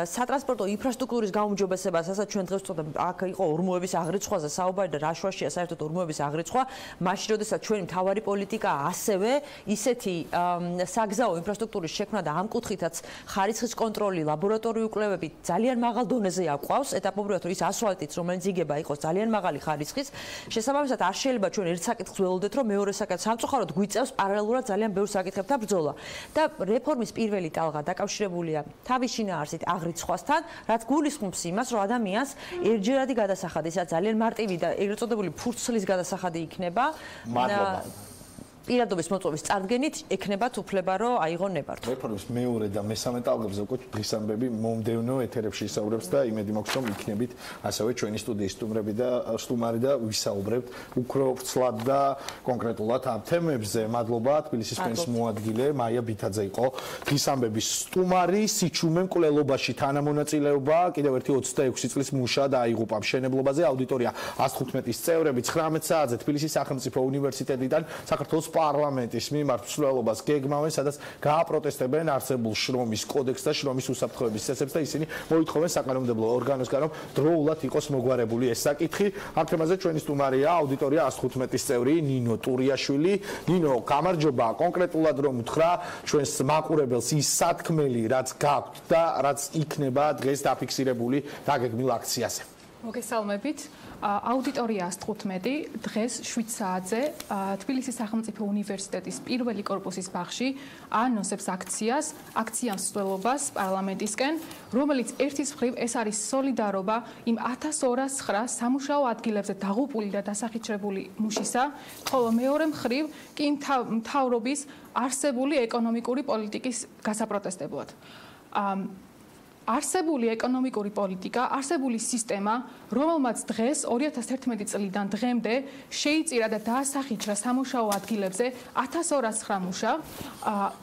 სატრანსპორტო ინფრასტრუქტურის გაუმჯობესებას, რასაც ჩვენ დღეს ვწოდებ, აქ იყო ორმოების აღრიცხვაზე საუბარი და რა შუაშია საერთოდ ორმოების აღრიცხვა, მაშინ როდესაც ჩვენი მთავარი პოლიტიკა ასევე ისეთი საგზაო ინფრასტრუქტურის შექმნა და ამ კუთხითაც ხარისხის კონტროლი, ლაბორატორიული კვლევები ძალიან მაღალ დონეზე აყვავს, ეტაპობრივად ის ასფალტიც, რომელიც იგება, იყოს ძალიან მაღალი ხარისხის. შესაბამისად, არ შეიძლება ჩვენ ერთ საკითხს ველოდეთ, რომ მეორე საკითხს სამწუხაროდ გვიწევს პარალელურად ძალიან ბევრ საკითხებთან ბრძოლა. და რეფორმის პირველი ტალღა დაკავშირებულია თავის შინაარსით აღრიცხვასთან, რაც გულისხმობს იმას, რომ ადამიანს ერთჯერადი გადასახადი, ისაც ძალიან მარტივი და ეგრეთ წოდებული ფურცლის გადასახადი იქნება. პირადობის მოწვევის წარდგენით ექნებათ უფლება, რომ აიღო ნებართვა. რეფორმის მეორე და მესამე ტალღებზე უკვე დღის ამბები მომდევნო ეთერებში ისაუბრებს და იმედი მაქვს, რომ იქნებით ასევე ჩვენი სტუდიის სტუმრები და სტუმარი და ვისაუბრებთ უფრო ვრცლად და კონკრეტულად ამ თემებზე. მადლობა, თბილისის პენსიის მოადგილე მაია ბითაძე იყო დღის ამბების სტუმარი. სიჩუმე მკვლელობაში თანამონაწილეობა კიდევ ერთი 26 წლის მუშა დაიღუპა მშენებლობაზე. აუდიტორია 115-ის წევრები 19 საათზე თბილისის სახელმწიფო უნივერსიტეტიდან საქართველოს პარლამენტის მიმართ მსვლელობას გეგმავენ, სადაც გააპროტესტებენ არსებულ შრომის კოდექსს და შრომის უსაფრთხოების წესებს და ისინი მოითხოვენ საკანონმდებლო ორგანოსგან, რომ დროულად იყოს მოგვარებული ეს საკითხი. ამ თემაზე ჩვენი სტუმარია აუდიტორია 115-ის წევრი ნინო ტურიაშვილი. ნინო, გამარჯობა, კონკრეტულად რომ უთხრა ჩვენს მაყურებელს ის სათქმელი, რაც გაქვთ და რაც იქნება დღეს დაფიქსირებული დაგეგმილ აქციაზე. მოგესალმებით. აუდიტორია 115 დღეს 7 საათზე თბილისის სახელმწიფო უნივერსიტეტის პირველი კორპუსის ბაღში ანონსებს აქციას მსვლელობას პარლამენტისკენ, რომელიც ერთის მხრივ ეს არის სოლიდარობა იმ 1209 სამუშაო ადგილებზე დაღუპული და დასახიჩრებული მუშისა, ხოლო მეორე მხრივ კი მთავრობის არსებული ეკონომიკური პოლიტიკის გასაპროტესტებლად. არსებული ეკონომიკური პოლიტიკა, არსებული სისტემა, რომელმაც დღეს 2011 წლიდან დღემდე შეიწირა და დაასახიჩრა სამუშაო ადგილებზე 1209 მუშა,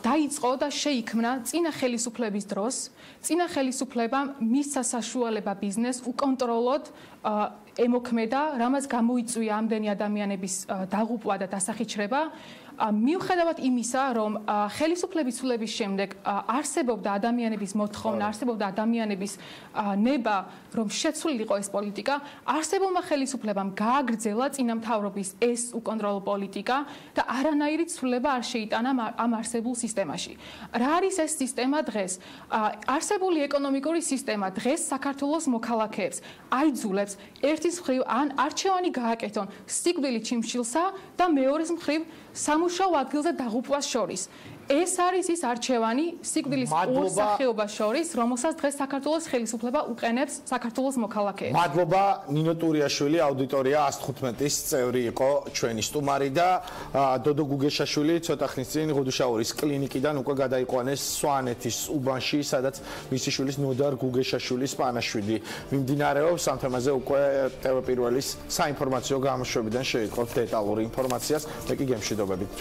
დაიწყო და შეიქმნა წინა ხელისუფლების დროს, წინა ხელისუფლებამ მისცა საშუალება ბიზნესს უკონტროლოდ ემოქმედა, რამაც გამოიწვია ამდენი ადამიანების დაღუპვა და დასახიჩრება. მიუხედავად იმისა, რომ ხელისუფლების ცვლილების შემდეგ არსებობდა ადამიანების მოთხოვნა, არსებობდა ადამიანების ნება, რომ შეცვლილიყო ეს პოლიტიკა, არსებულმა ხელისუფლებამ გააგრძელა წინამთავრობის ეს უკონტროლო პოლიტიკა და არანაირი ცვლილება არ შეიტანა ამ არსებულ სისტემაში. რა არის ეს სისტემა დღეს? არსებული ეკონომიკური სისტემა დღეს საქართველოს მოქალაქეებს აიძულებს ერთის მხრივ ან არჩევანი გააკეთონ სიკვდილით ჩიმშილსა და მეორეს მხრივ სამუშაო ადგილზე დაღუპვას შორის. ეს არის ის არჩევანი სიკვდილის ორ სახეობას შორის, რომელსაც დღეს საქართველოს ხელისუფლება უყენებს საქართველოს მოქალაქეებს. მადლობა, ნინო ტურიაშვილი, აუდიტორია 115-ის წევრი იყო ჩვენი სტუმარი და დოდო გუგეშაშვილი ცოტა ხნის წინ ღუდუშაურის კლინიკიდან უკვე გადაიყვანეს სვანეთის უბანში, სადაც მისი შვილის ნოდარ გუგეშაშვილის პანაშვილი მიმდინარეობს. ამ თემაზე უკვე TV Pirvelis საინფორმაციო გამოშვებიდან შეიტყობთ დეტალური ინფორმაციას. მე კი გემშვიდობებით.